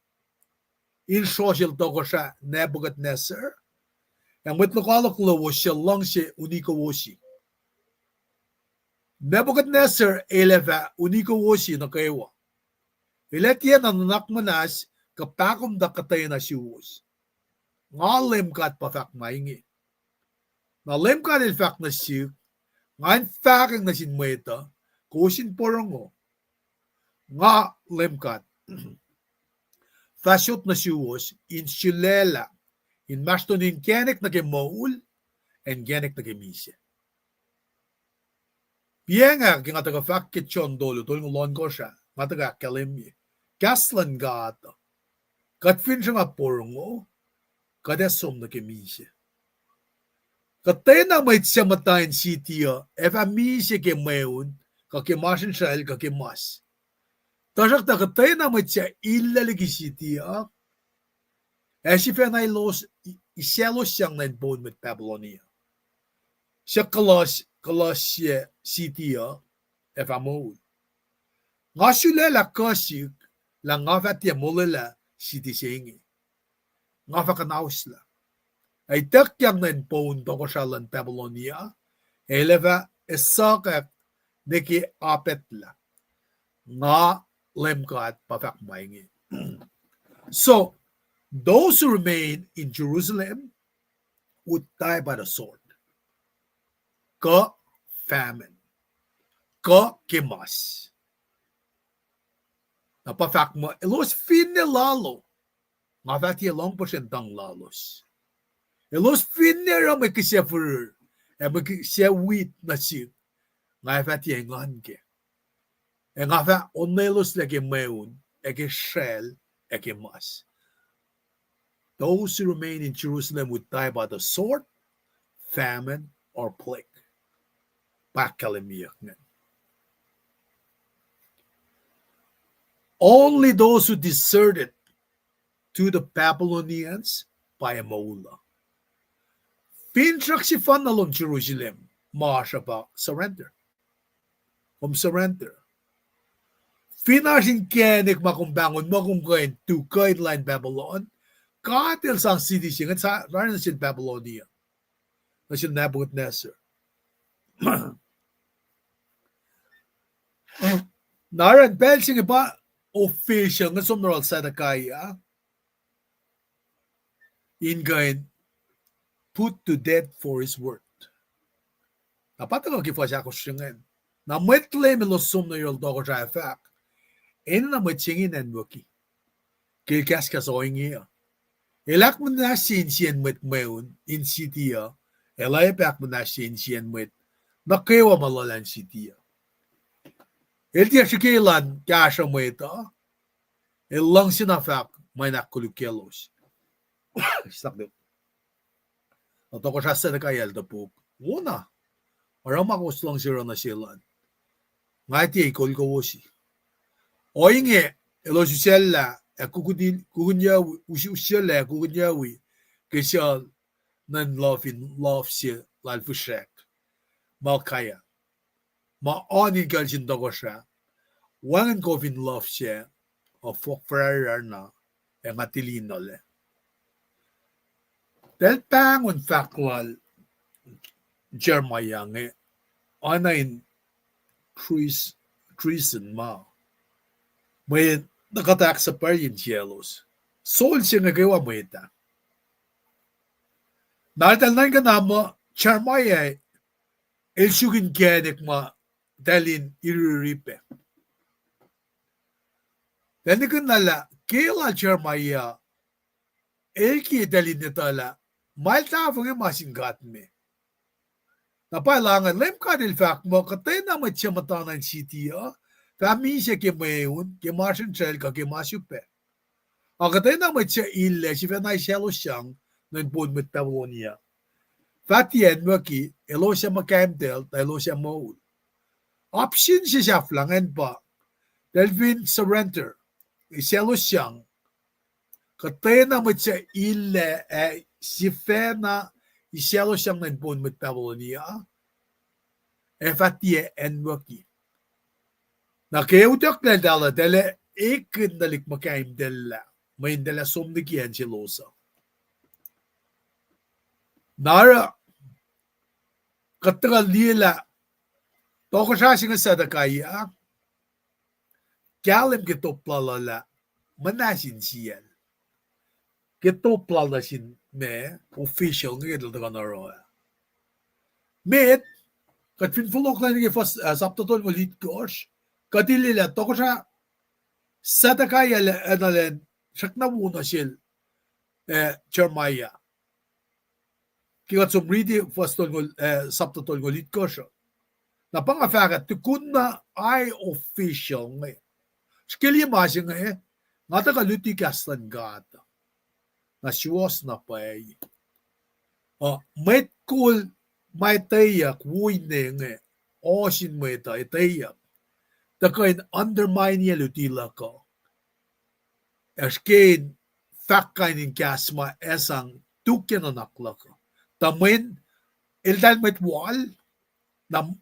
in social toko siya Nebuchadnezzar emet lokalok lowo siya lang siya uniko wosi Nebuchadnezzar eleva uniko wosi na kewa ilet yan ang nanak manas kapakom da katay na siwos nga lemkat pa fahk maingi na lemkat il fahk na siw nga fahk na sin mweta kusin porongo nga lemkat fasyot na siwos in silela in mastonin kenek na kemoul en genek na kemisya pienga ki nga taga fahk kitchon dolo tol ngulon ko siya nga taga kalimye kaslan gata kat fin siya nga porongo kadesom na kemisya katay na may siya matayin siti efa misya ke mweun kakimasin siya el kakimas tasak ta katay na may siya ilalagi siti si fe na ilos selos siyang na inpoun with Babylonia siya kalas siya siti efa mweun nga sulela kasik lang nga fatya mulela siti singi nga fakanausla ay takyang na inpoun toko siya lang Babylonia eleva esakak neki apetla nga lemkat pafak maingi so those who remain in Jerusalem would die by the sword ka famine ka kimas napafak mo elos finilalo nga fatya long porsyentang lalos elos finera may kisya for may kisya wheat na siya nga fatya ngan ke nga fa onelos lagi mweun eke shell eke mas those who remain in Jerusalem would die by the sword, famine, or plague. Only those who deserted to the Babylonians by Mola. Pintraksi fanalom Jerusalem, Mashaba surrender. Surrender. Finashing kenik makumbangon makumkain to guideline Babylon, katil sang city sing at sa ranan sin Babylonia. Na sin Nebuchadnezzar. Naran belsing ba official nga sumral Sadakaya inge put to death for his word. Dapat ako kifas ako singen. Na mwet melosum na yol dogo sa fahk. En na mwet singin en waki. Kilkas ka so inge. Elak mo na sin mwet mweun in siti elay pak mo na sin mwet na kewa malalan siti El dia shikilan kasha mweta. El lang sinafak may nakulukelos. Sakdo. Oto ko siya sa nakayal da po. Una. Marama ko lang sila na silan. Ngati ikol ko wosi. O inge. Elos usela. Kukunya usela. Kukunya wi. Kisya nan love siya. Lalfushek. Malkaya. Maanin ka sin ko siya. Wangan ko fin love siya. O fokfrayer na. E matilino le. Del pangon fakwal Jeremiah nge anayin treason ma. May nakatak sa parin elos. Sol siya nga gawa mo ita. Naratal ka na mo, Jeremiah el sugin kenek ma dalin iriripe. Dali ka nala, kila Jeremiah el ki dalin nitala Malta fung masinggat me. Napailangan LEUM GOD fahk mo katay na matiyamatanan siti kami siya ke mweun ke marsin trail ka ke masupe. Ang katay na matya ile si venay selos siyang nagpun met Babylonia. Fatien mo ki elos siya makamdel ta elos siya mweun. Option siya flangen pa. Delvin surrender. Selos siyang katay na matya ile si fena selos siyang nagpun met Babylonia. Fatie en waki. Nakeutak na dala dele ikin dalik makaim dela. May dela somnikian silosa. Nara katagal nila toko siya singa sadakaya kalim kitoplalala manasin siyan. Kitoplalasin me official nga kitol na roya. Met kat finfulok na nige fas saptotol mo lit kosh katilila toko siya sadakaya analen siyak na muna sil Jeremiah kikat sumridi fas tol mo saptotol mo lit kosh na pangafakat tukun na ay official nga skili masi nga ngata ka luti kastan gata na siwas na pay may cool may tayak wuy nga osin mo ito tayak Takain undermine niya lutila ko. Eskin fakkain in kasma esang tukyan na nakla ko. Tamin ildan met wal na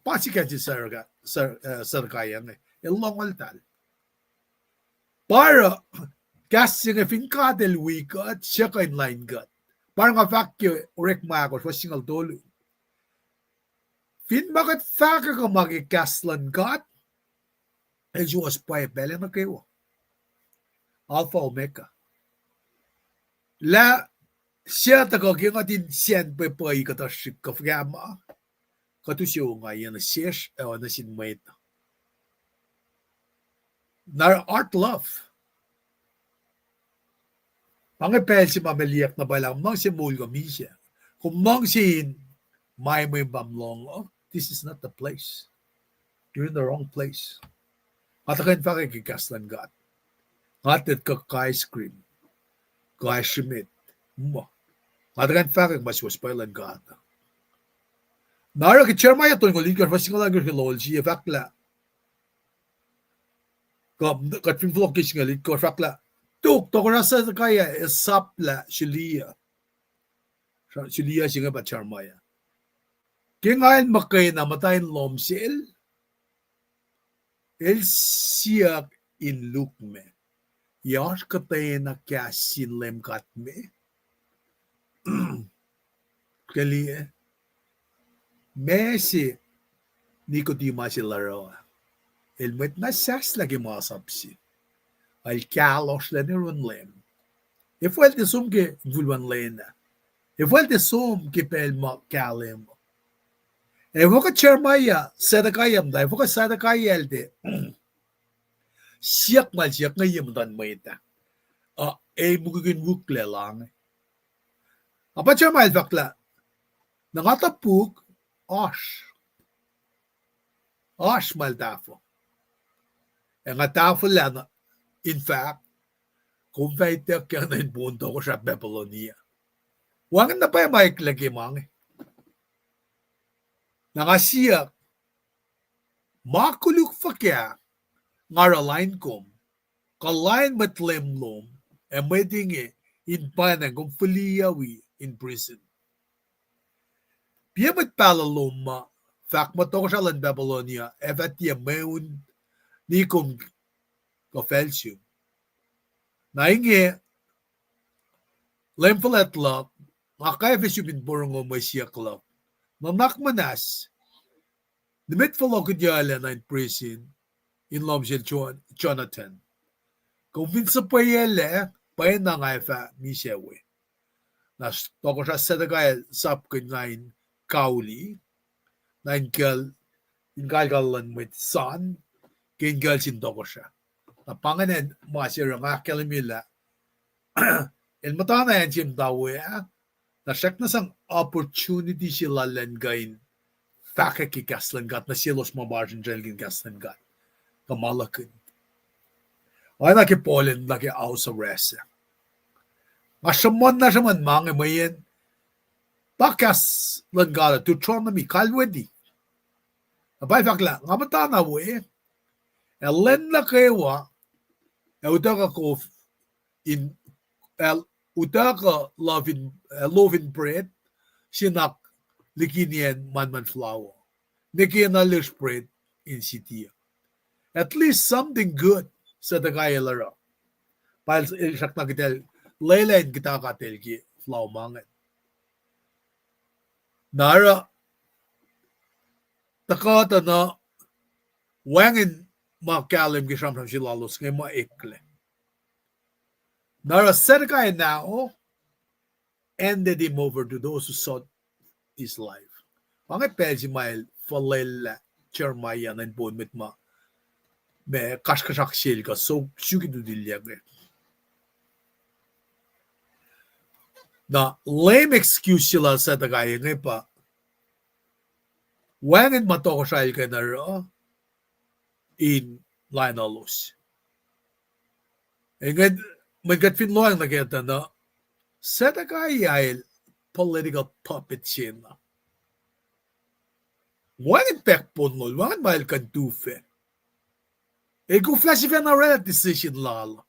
pasikan si sarkaya nga. Ilong altal. Para kasi nga finkadel wikat siya kain line gat. Para nga fakyo urek makos was single dolo. Fin bakit faka ka magikaslan God? And she was pa pele na kayo. Alpha Omega. La siya tago kingatin siyan pa pa ikatashik ka fgama. Katusyo nga yan na siyesh ewa na sinmayta. Nar art love. Pangipel si mamaliyak na balang mang si mulga misya. Kung mang sin may bamlong this is not the place. You're in the wrong place. At akin pa kikaslan God. Ngatit ka ice cream. Gaishimit. Madagan fahk mas was pailan gata. Nara ki chermaya ton ko linkar fasingala gir lol ji fakla. Kat fin flok kishinga linkar fakla. Tuk to rasa kaya sapla shilia. Shilia singa ba chermaya. Kingain makay na matayin lomsil. El siyak in lukme. Yash katay na kyasin lem katme. Kali Messi Nicotima si laro. El mwet na sas lagi masapsi. Al kalos la nirun lem. E fue el de sum que vulvan lena. E fue el de sum que pel ma kalem. E fue que chermaya sedakayam da. E fue que sedakayel de. Siyak mal siyak ngayim dan mweta. E mugugin wukle lang. Apa chermayel fakla. Nangatapuk. Osh mal tafo. E nga tafo lang. In fact, kung faitek kaya na inpunto ko sa Babylonia. Wangan na pa yung maiklagi mga. Nangasiyak, makuluk fa kaya, ngaralain kom, kalain matlemlom, e medinge in panang kung filiyawi in prison. Piyamat palalom ma, fak matoko sa lan Babylonia, e fatia mweun, ni kong kafelsium. Na inge, lemfaletla, makayafesyum in borongo may siyaklap. Nanakmanas, nimit falokadyalan na in prison, in lomsil Jonathan. Kung vinsa payele, payan na nga fa misewe. Nas toko siya sadagay sapkin ngayon kauli, na in galgalan with son, kin galsin toko siya. Napanganan, masira nga kalimila, il matana yan siyang dawe, nasyak na sang opportunity sila langayin fahk kaslangat na selos mabarjan jelgin kaslangat kamalakin. Ay na ki Poland na ki house arrest. Masamon na saman mga mayan pakas langala to tronomy kalwedi. Abay fakla nga matana wo elen na kaywa utaka ko in utaka love in bread sinak likinian man flower. Nikian na lish bread in siti. At least something good sa dagaya lara. Pahal ilsak na kitel laylain kita katel ki flower mangan. Nara takata na wangin makalim ki shamsham shilalos ngay maikle. Nara sedakaya now ended him over to those who sought his life. Mga pelsimail falella chermaya na inpoun mit ma me kashkashak silka so syukidu dilyagre. Na lame excuse sila sa tagaya ngay pa wangin matoko siya ka na ro in linalos. E ngayon magkatfin loang nakita na sa tagaya political puppet sila. Wangin pekpon lol, wangin mahal kantufe. E kung flash if na red decision lala.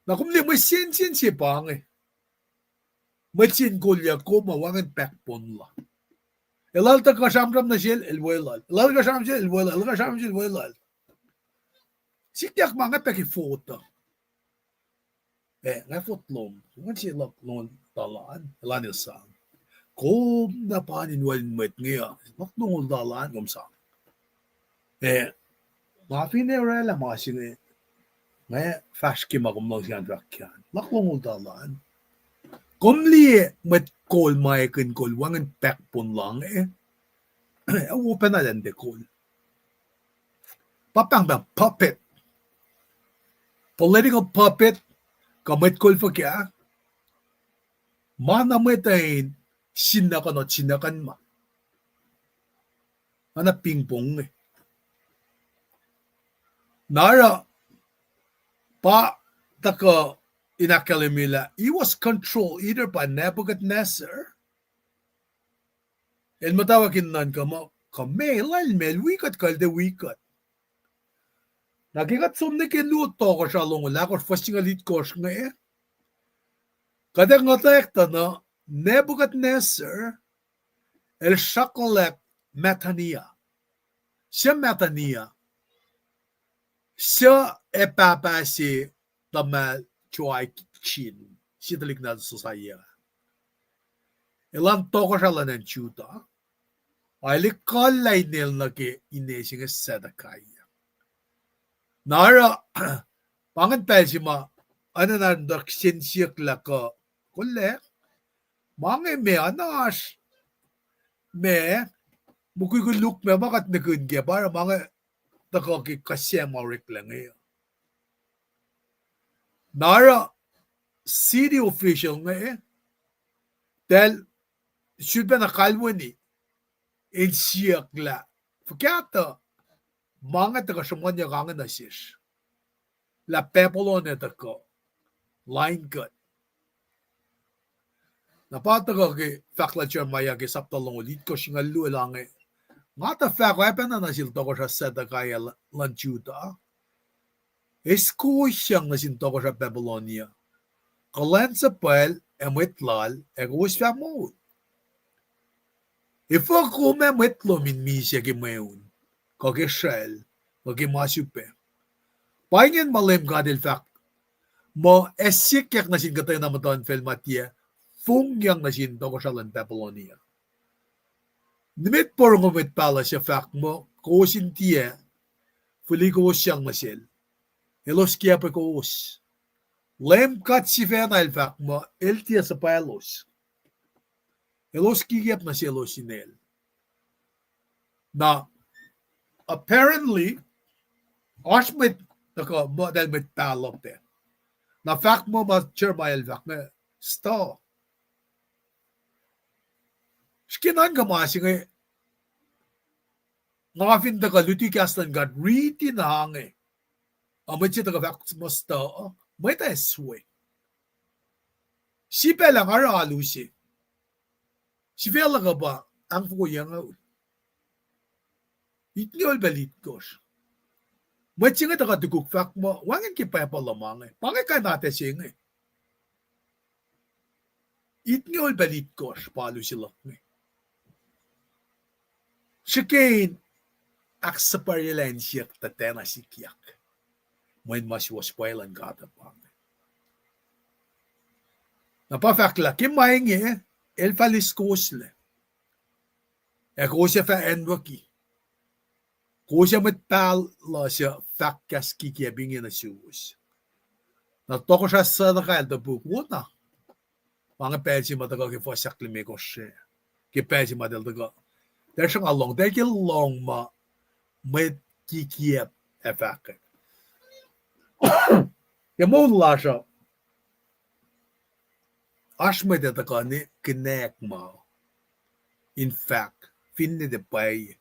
Na kung may sin siya pang may sin kulya ko mawangin pekpon la. Elal ta kasamram na siya elwelal. Elal kasam siya elwelal. Elal kasam siya elwelal. Sikyak mga pekifota. Nga fotlom. Nga siya laklon talaan. Elan ilsang. Kung napanin walin mwet ngayon, maknungol dalaan kung saan. Mafinirela masing nga fashki makumlong siyan rakyan. Maknungol dalaan. Kung liye met kol maikin kol, wangan pekpon lang open na lang de kol. Papang bang puppet. Political puppet, kamet kol fa kya, manametain, sinakan o sinakan ma. Ana pingpong Nara pa taka inakalimila, he was controlled either by Nebuchadnezzar, el matawakin nan kamel wikat kalde wikat. Nagikat sumne ke luto ko siya long lakor fasting alit kos nga Kada ngatek na Nebuchadnezzar el shakolek Metania. Siya Metania. Siya epapasi tamal choy chin. Siya talik na susaya. Ilan toko siya lang ng chuta. Ay likalay nil na ke inesing sedakaya. Nara, pangan pesi ma, ano na naksinsiyak laka, kulle, mga me anas, me, mukiguluk me makat nagunge, para mga nakakikasyamarik lang ngayon. Nara, city official ngayon, dahil, syudba na kalwani, insiyak la, fakata, mga taga-sumanya kangan na sis. La Babylonia tako. Line good. Napataga ki fakla Jeremiah ki saptalong ulit ko siya ngalu lang eh. Nga ta fak weapon na nasilto ko siya sa kaya lanchuta. Esko siyang nasinto ko siya Babylonia. Kalan sa pel, emwitlal, egos siya mo. Ifo ko memwitlo min misya ki mweun. Kage shell, kage masupe. Paingin LEUM GOD il fact. Mo esik yak nasin katay na matan fel matia, fung yang nasin to ko shalan Babylonia. Nimit por ngomit pala siya fact mo, kosin tia, fuli ko siyang nasil. Elos kia pa ko us. LEUM GOD si fena il fact mo, el tia sa palos. Elos kiyap na si elos sinel. Na, apparently, Ashmit naka model mit palop de. Na fact mo ma Jeremiah vak na sto. Skinan ka masing eh. Ngafin taka luti kastan gat riti na hangi. Amit siya taka fact mo sto. May tayo sway. Si pelang aralu si. Si pela ka ba ang fuyang au. Itniol balit kos. Mwet nga taka duguk fak mo, wangin ki pepa lamang eh. Pangay ka natin sing eh. Itniol balit kos, palo sila eh. Sikain, aksaparilan siya tatena si kiyak. Mwen masiwaswailan gata pang. Napafakla, kimaing eh, el falis kosle. Kosya fa enwaki. Kosya met pal la siya fakkas kikiyabingin na siyus. Natoko siya sa nakayal da bukwo na. Mga pesi mataga ki fosak lime ko siya. Ki pesi madal daga. Dahil siyang along. Dahil ki long ma met kikiyab fakka. Yamon la siya. Ashme de daga ni kinek ma. In fact, finne de bay.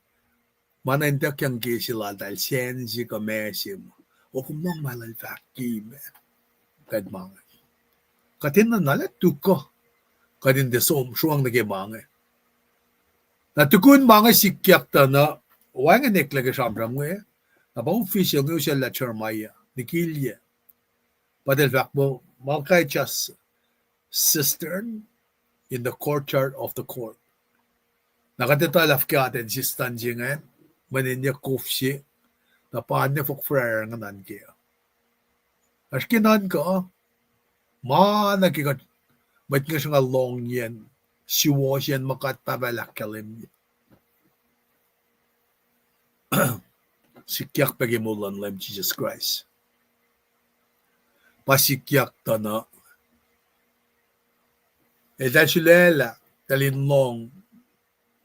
Mana indak yang sila dahil sensi ka mesim. O kumang malal fakki me. Kad mga. Katin na nalat tuko. Kadin de suwang na mga. Natukun mga sikyak ta na wangan neklage samram nga. Nabang official nga siya la Jeremiah. Nikilya. Padel fak mo, mga just cistern in the courtyard of the court. Nakatitalaf ka atin si stanji nga. Manin niya kufsi. Napaan niya fukfrere nga nankiya. Askinan ka, nagigat, mat nga siya nga long yan, siwo siya makat pabalakalim. Sikyak pagimulan lam Jesus Christ. Pasikyak ta na. Dahil silela, talin long,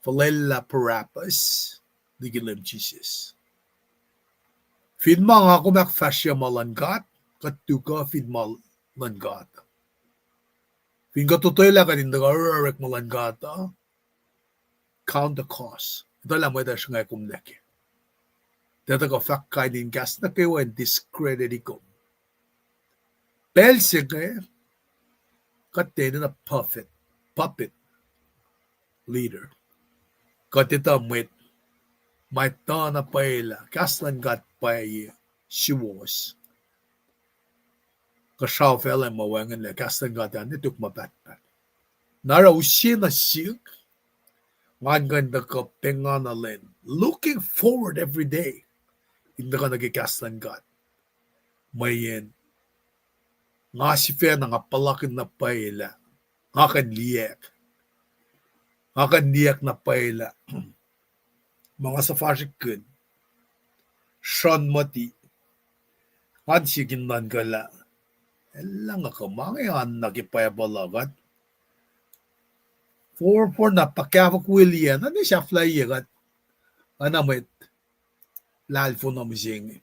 falela parapas, digilim Jesus. Fidma nga kumak fasya malangat, katuka fidmal langata. Finga tutoy la kanin daga rarek malangata. Count the cost. Ito lang mo ito siya nga kumleki. Dito ka fak kainin gas na kayo and discredit ikom. Basically, katena na puppet leader. Katita mwet, may ta na paila, kaslan gat pay she was. Kashaw fella mweun le kaslan gat yan, ituk mabatbat. Nara ushi na siyuk, ganda ka pengana len, looking forward every day. Hindi ka nagikaslan gat. Mayen, nga si fe na nga palakin na paila, nga kan liyak na paila, mga safashikun, Sean mati, at sikinan gala, elang ako, mga yan nakipayabalagat, for na pakavak William, ano siya fly yagat, anamit, lalfo na mising.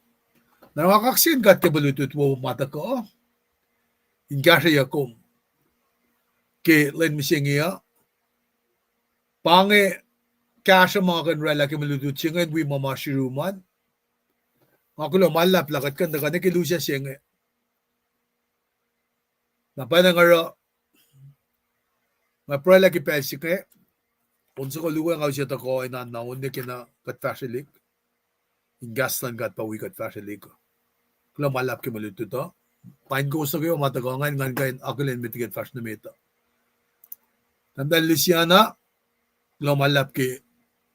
Nakakaksin kat kabalutut mo mata ko, Inga siya yakom, ke len mising iya, pange, kasha mga kanrela kabalutut siya ngayon, wi mamashiruman, ako lang malap lakat kan, nakilusya siya ngayon. Napanangaro, nga lagi pelsi ke, unsa ko luwa nga siya tako, inanaon niya kina katfashilik, ingaslan kat pawi katfashilik. Kula malap ki maluto to, pain ko sa kayo, matagangan, ngan kain, ako lang mitigat fash na meta. Tandaan Luciana, kula malap ki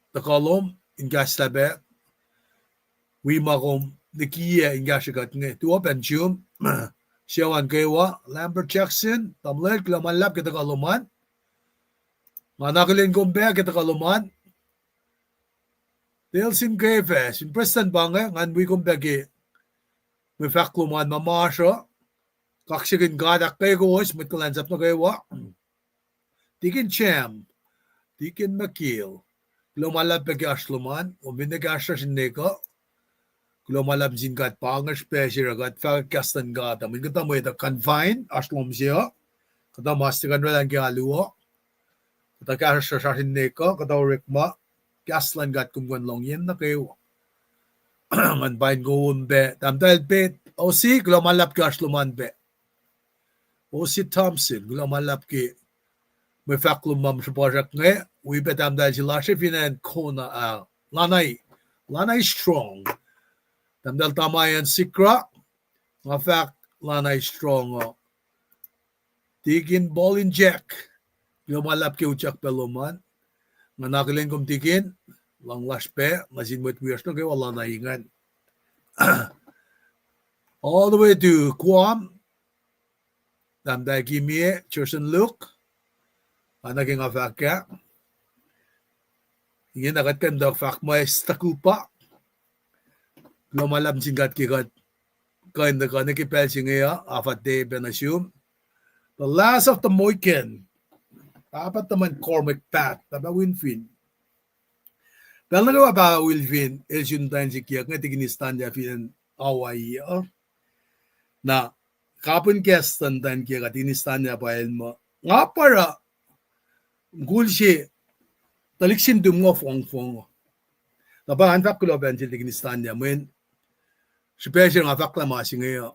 takalom, ingaslabe, wima kom, nikiya ingashigat nga, tuwa pensium, siyawan kayo, Lambert Jackson, tamlet, kula malap ki takaloman, Manakilin kong be, kita kaluman. Dahil sin kafe, sin prestan bangga, ngan wi kong begi. May fahk luman mamasyo. Kaksigin gadak kayo was, may kalansap na kayo wa. Tikin Cham, tikin Makil. Lumalab begi asluman, uminig asya sin neko. Lumalab sin gat pangar special, gat fahk kastan gata. May kata mo ito confine, aslum siya. Kata mastikan walang kialuwa. Kata kasya sa neko, kata rikma. Kaslan gat kumwan long yen na kayo. Man bain ko be. Tamdal bet. O si, lumalab ki asluman be. O si Thompson, lumalab ki. May faklum mam sa project nga. We bet tamdal si Lashe Finan Kona Lanay. Lanay strong. Tamdal tamayan sikra. Nga fact, Lanay strong. Tikin ball in jack. Lumalab ki uchak peluman. Nga nakilin kong tikin. Lang laspe. Masin mwet wiyas na kayo. Wala na ingan. All the way to Guam. Tamdal kimie. Churson Luke. Naging afak ka. Ingin nakat kan fahk mo stakupa. Lumalab singkat kikat. Kain na ka nakipel singaya. Afat de benasyon. The last of the Mohican. Dapat naman Cormac Pat. Taba Winfin. Dahil nagawa pa Winfin. Elsyun tayo si Kiyak. Nga tiginistan niya fin Hawaii. Na kapon kestan tayo Kiyak. Tiginistan niya pa mo. Nga para. Gulsi. Taliksin dum nga fong-fong. Taba hantak ko laban si tiginistan niya. Mwen. Special nga fakla masi ngayon.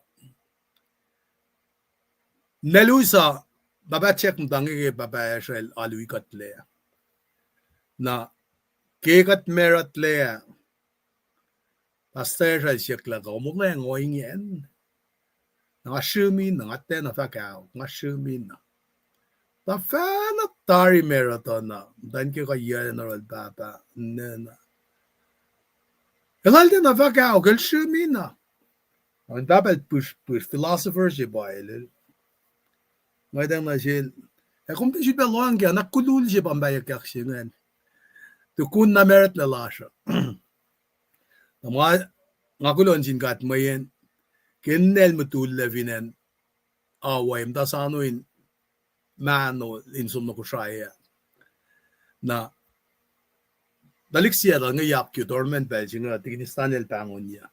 Nelusa. Babacek mo tangi babaya Israel alui katle. Na kekat merat le. Pastor Israel siyakla ka. Umukla yung ngoying yan. Nga shumin na. Nga ten na fakaw. Nga shumin na. Ta fan na tari marathon na. Dan ki kaya na ral papa. Nena. Kalal din na fakaw. Kal shumin na. Ang dapat push philosopher siya ba ilil. Ngayon na siya, kung siya belang kaya, nakulul siya pambayak siya ngayon. Tukun na merit na lasya. Nga kulon singkat mo yan, kinel matula vinan, away, mta sa ano yun, mano, insum na ko siya, na, dalik siya nga yak yun, torment bell, siya nga, tiginistan nil pangon niya.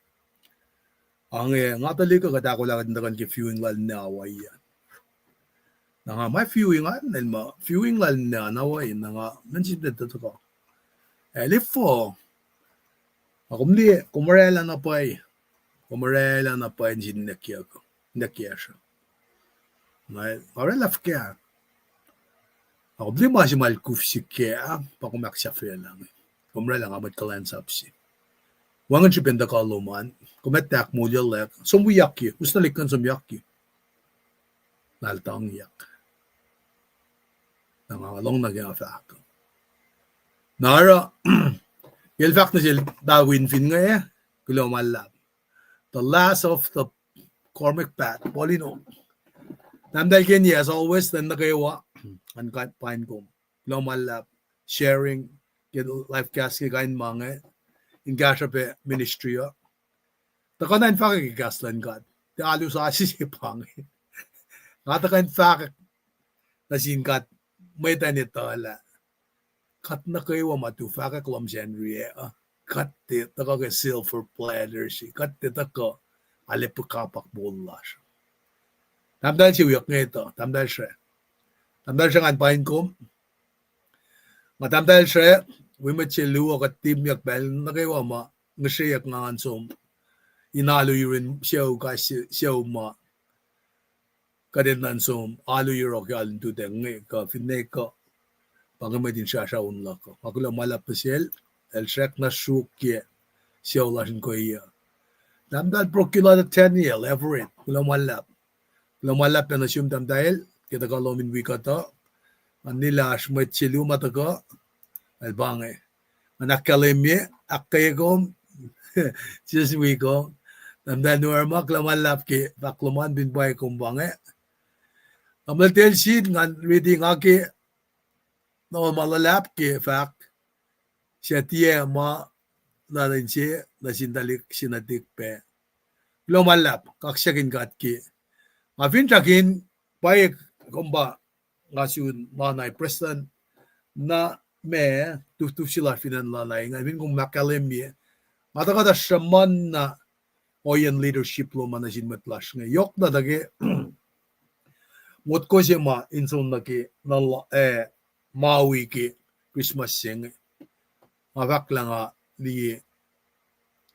Ang nga talika, kata ko lang, nakan ki-viewing lal na away yan. Nga may viewing viewing lal na naway nga nansin dito ko. Elifo. Kumli kumarela na pa. Kumarela na pa din nakiya ko. Nakiya siya. Ngai ore laf kya. Ako bli masih mal kufsi kya pa kumak sa lang. Kumra lang amat kalan sapsi. Wangan si benda kaluman. Kumetak mo lek. Sumuyaki. Gusto nalikan sumuyaki. Naltang yak. Nangangalong nagyang fahk. Nara fahk na sil Darwin fin nga eh. Kulo malab. The last of the Cormac Pat. Polino. Namdal Kenya as always then nagawa. Ang pain ko. Kulo malab. Sharing. Life cast kain mga. Ingasha pe ministry. Takanan fahk kigaslan God. Di alu sa asisipang. Katakan fahk na singkat. May tanito ala. Kat na kayo matu fahk klam Henry. Kat te taka silver platter si. Kat te taka alipakapak bola siya. Tamdal si uyak nga ito. Tamdal siya. Tamdal siya nga pain ko. Matamdal siya. Wimat siya luwa kat team yak bel na kayo ma. Nga siya yak nga ansom. Inalo yurin siya kasi siya ma. Kadin nansom. Alo yuro kaya alin tu dengi ka. Finne ka. Pangamay din siya siya unla ka. Makula malapasil. El siya na sukye. Siya ulasin ko iya. Tamdal procula the 10 year. Everett. Kula malap. Kula malap na nasyum tamdal. Kita ka lomin wika to. Anila ashmet silu mata ka. Albangay. Anak kalimye. Akay ko. Siswi ko. Tamdal nuarma. Kula malap ki. Pakluman binbay kong bangay. Amal tel sheet. Ngan reading aki. No malalap ki. Fahk. Siya tiye ma. Narin siya. Nasindalik sinadik pe. Kula malap. Kaksyakin katki. Mafin chakin. Payek. Kumba. Ngasun manay president. Na me. Tuf sila finan lalay. Ngavin kung makalimye. Matakata shaman na. Oyan leadership lo manasin matlash nga. Yok na dagi. Mut ko siya ma. Inson na ki. Maui ki. Christmas sing. Mafak lang nga. Di.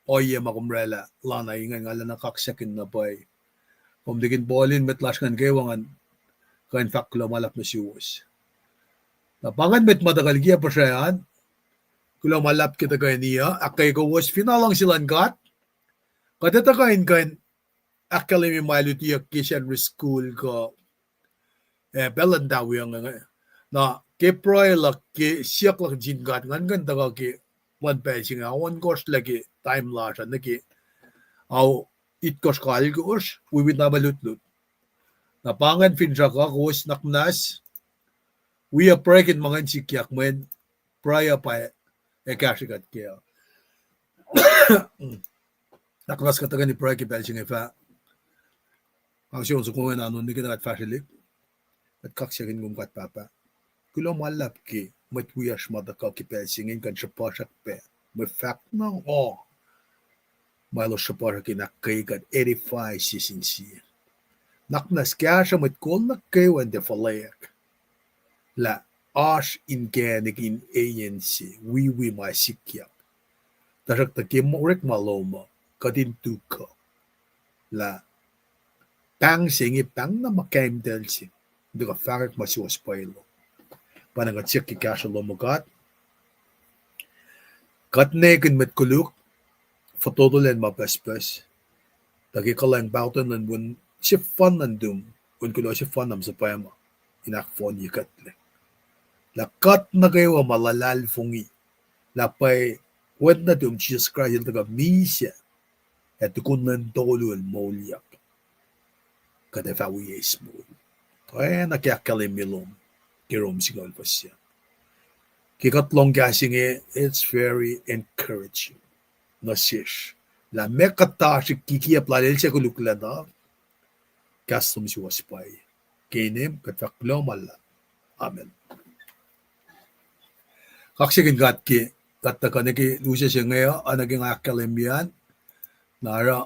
Oye makumrela. Lanay nga nga lang nakaksakin na pay. Kung digin bolin matlash nga kewangan. Kain fak lo malap na siwas. Napangan met madagal giya pa siya yan. Kula malap kita kain niya. Akay ko was finalang silang kat. Kadata kain akalimi malut iya kisyan school ko. Belan daw yung nga. Na kiproy lak ki siyak lak jin kat. Ngan ganda ka ki one page nga. One course lagi time la siya. Naki aw it course kal course. Wiwit na malut-lut. Napangan fin siya ka. Kus naknas. We are pregnant mga sikyak men. Prior pa ekasikat kaya. Naklas katagan ni Prior kipel siya nga. Ang siyon sa kung ano ni kinakat fasilik. At kaksyakin kong kat papa. Kulo malap ki. Matwiyash madaka kipel siya kan siya pasak pe. May fact na Malo siya pasak kinakay kat 85 sisin siya. Naknas kaya siya matkol na kayo ang defalayak. La ash inge naging agency. We masikyak. Tasak takim rek maloma. Kadin tuka. La pang singi pang na makaim del si. Hindi ka farak masiwas pailo. Panangat siya kikasya lomagat. Katnekin met kuluk. Fatodolen mapespes. Tagi kalang bautan nan bun siya fan nandum. Kung kulo siya fan nam sa payama. Inakfon yikat le. Lakat na kayo malalal fungi. Lapay, wad na dum Jesus Christ yung taga misya. At kung nandolo ang molyak. Kada fawi yes mo. Kaya nakiakalim milom. Kirom sigal pa siya. Kikatlong gasing it's very encouraging. Nasish. La mekata siya kikiyap lalil siya kuluklada. Kastom siya waspay. Kinim katfaklo mala. Amen. Kaksikin kat ki, katta niki lusa siya ngayon, naging akalimyan, nara,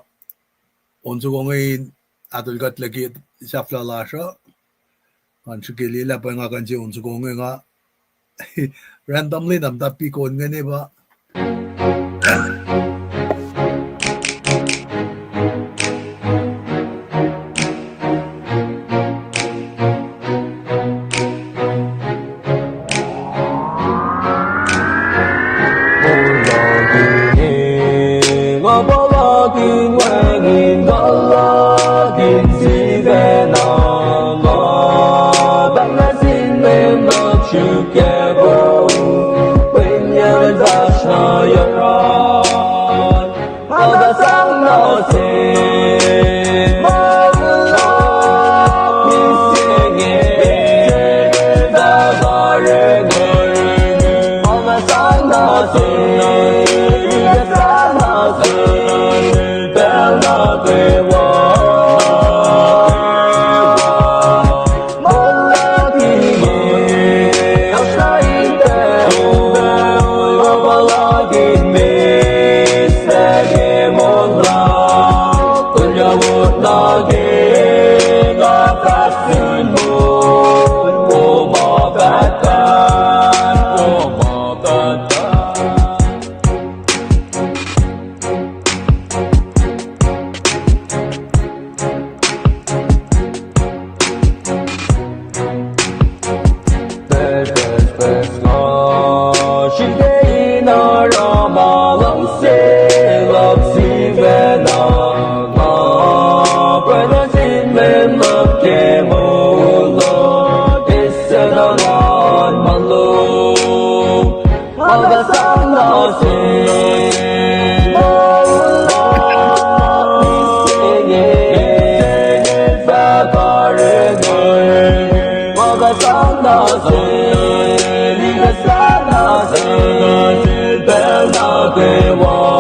onso ko ngayon, atol kat lagi sa flalasya, kansi kilila pa nga kansi onso ko ngayon nga, randomly namtapi ko nga ba, 긴 외긴 걸러 긴 집에 넘어 방아진 내 죽게 보 왜냐면 다셔 열어 하다 상 너지 머물러 인생에 나가를 걸 하다 상 너지 이게 상 너지 벨라 괴워 네가 살아서 늘 변하게 와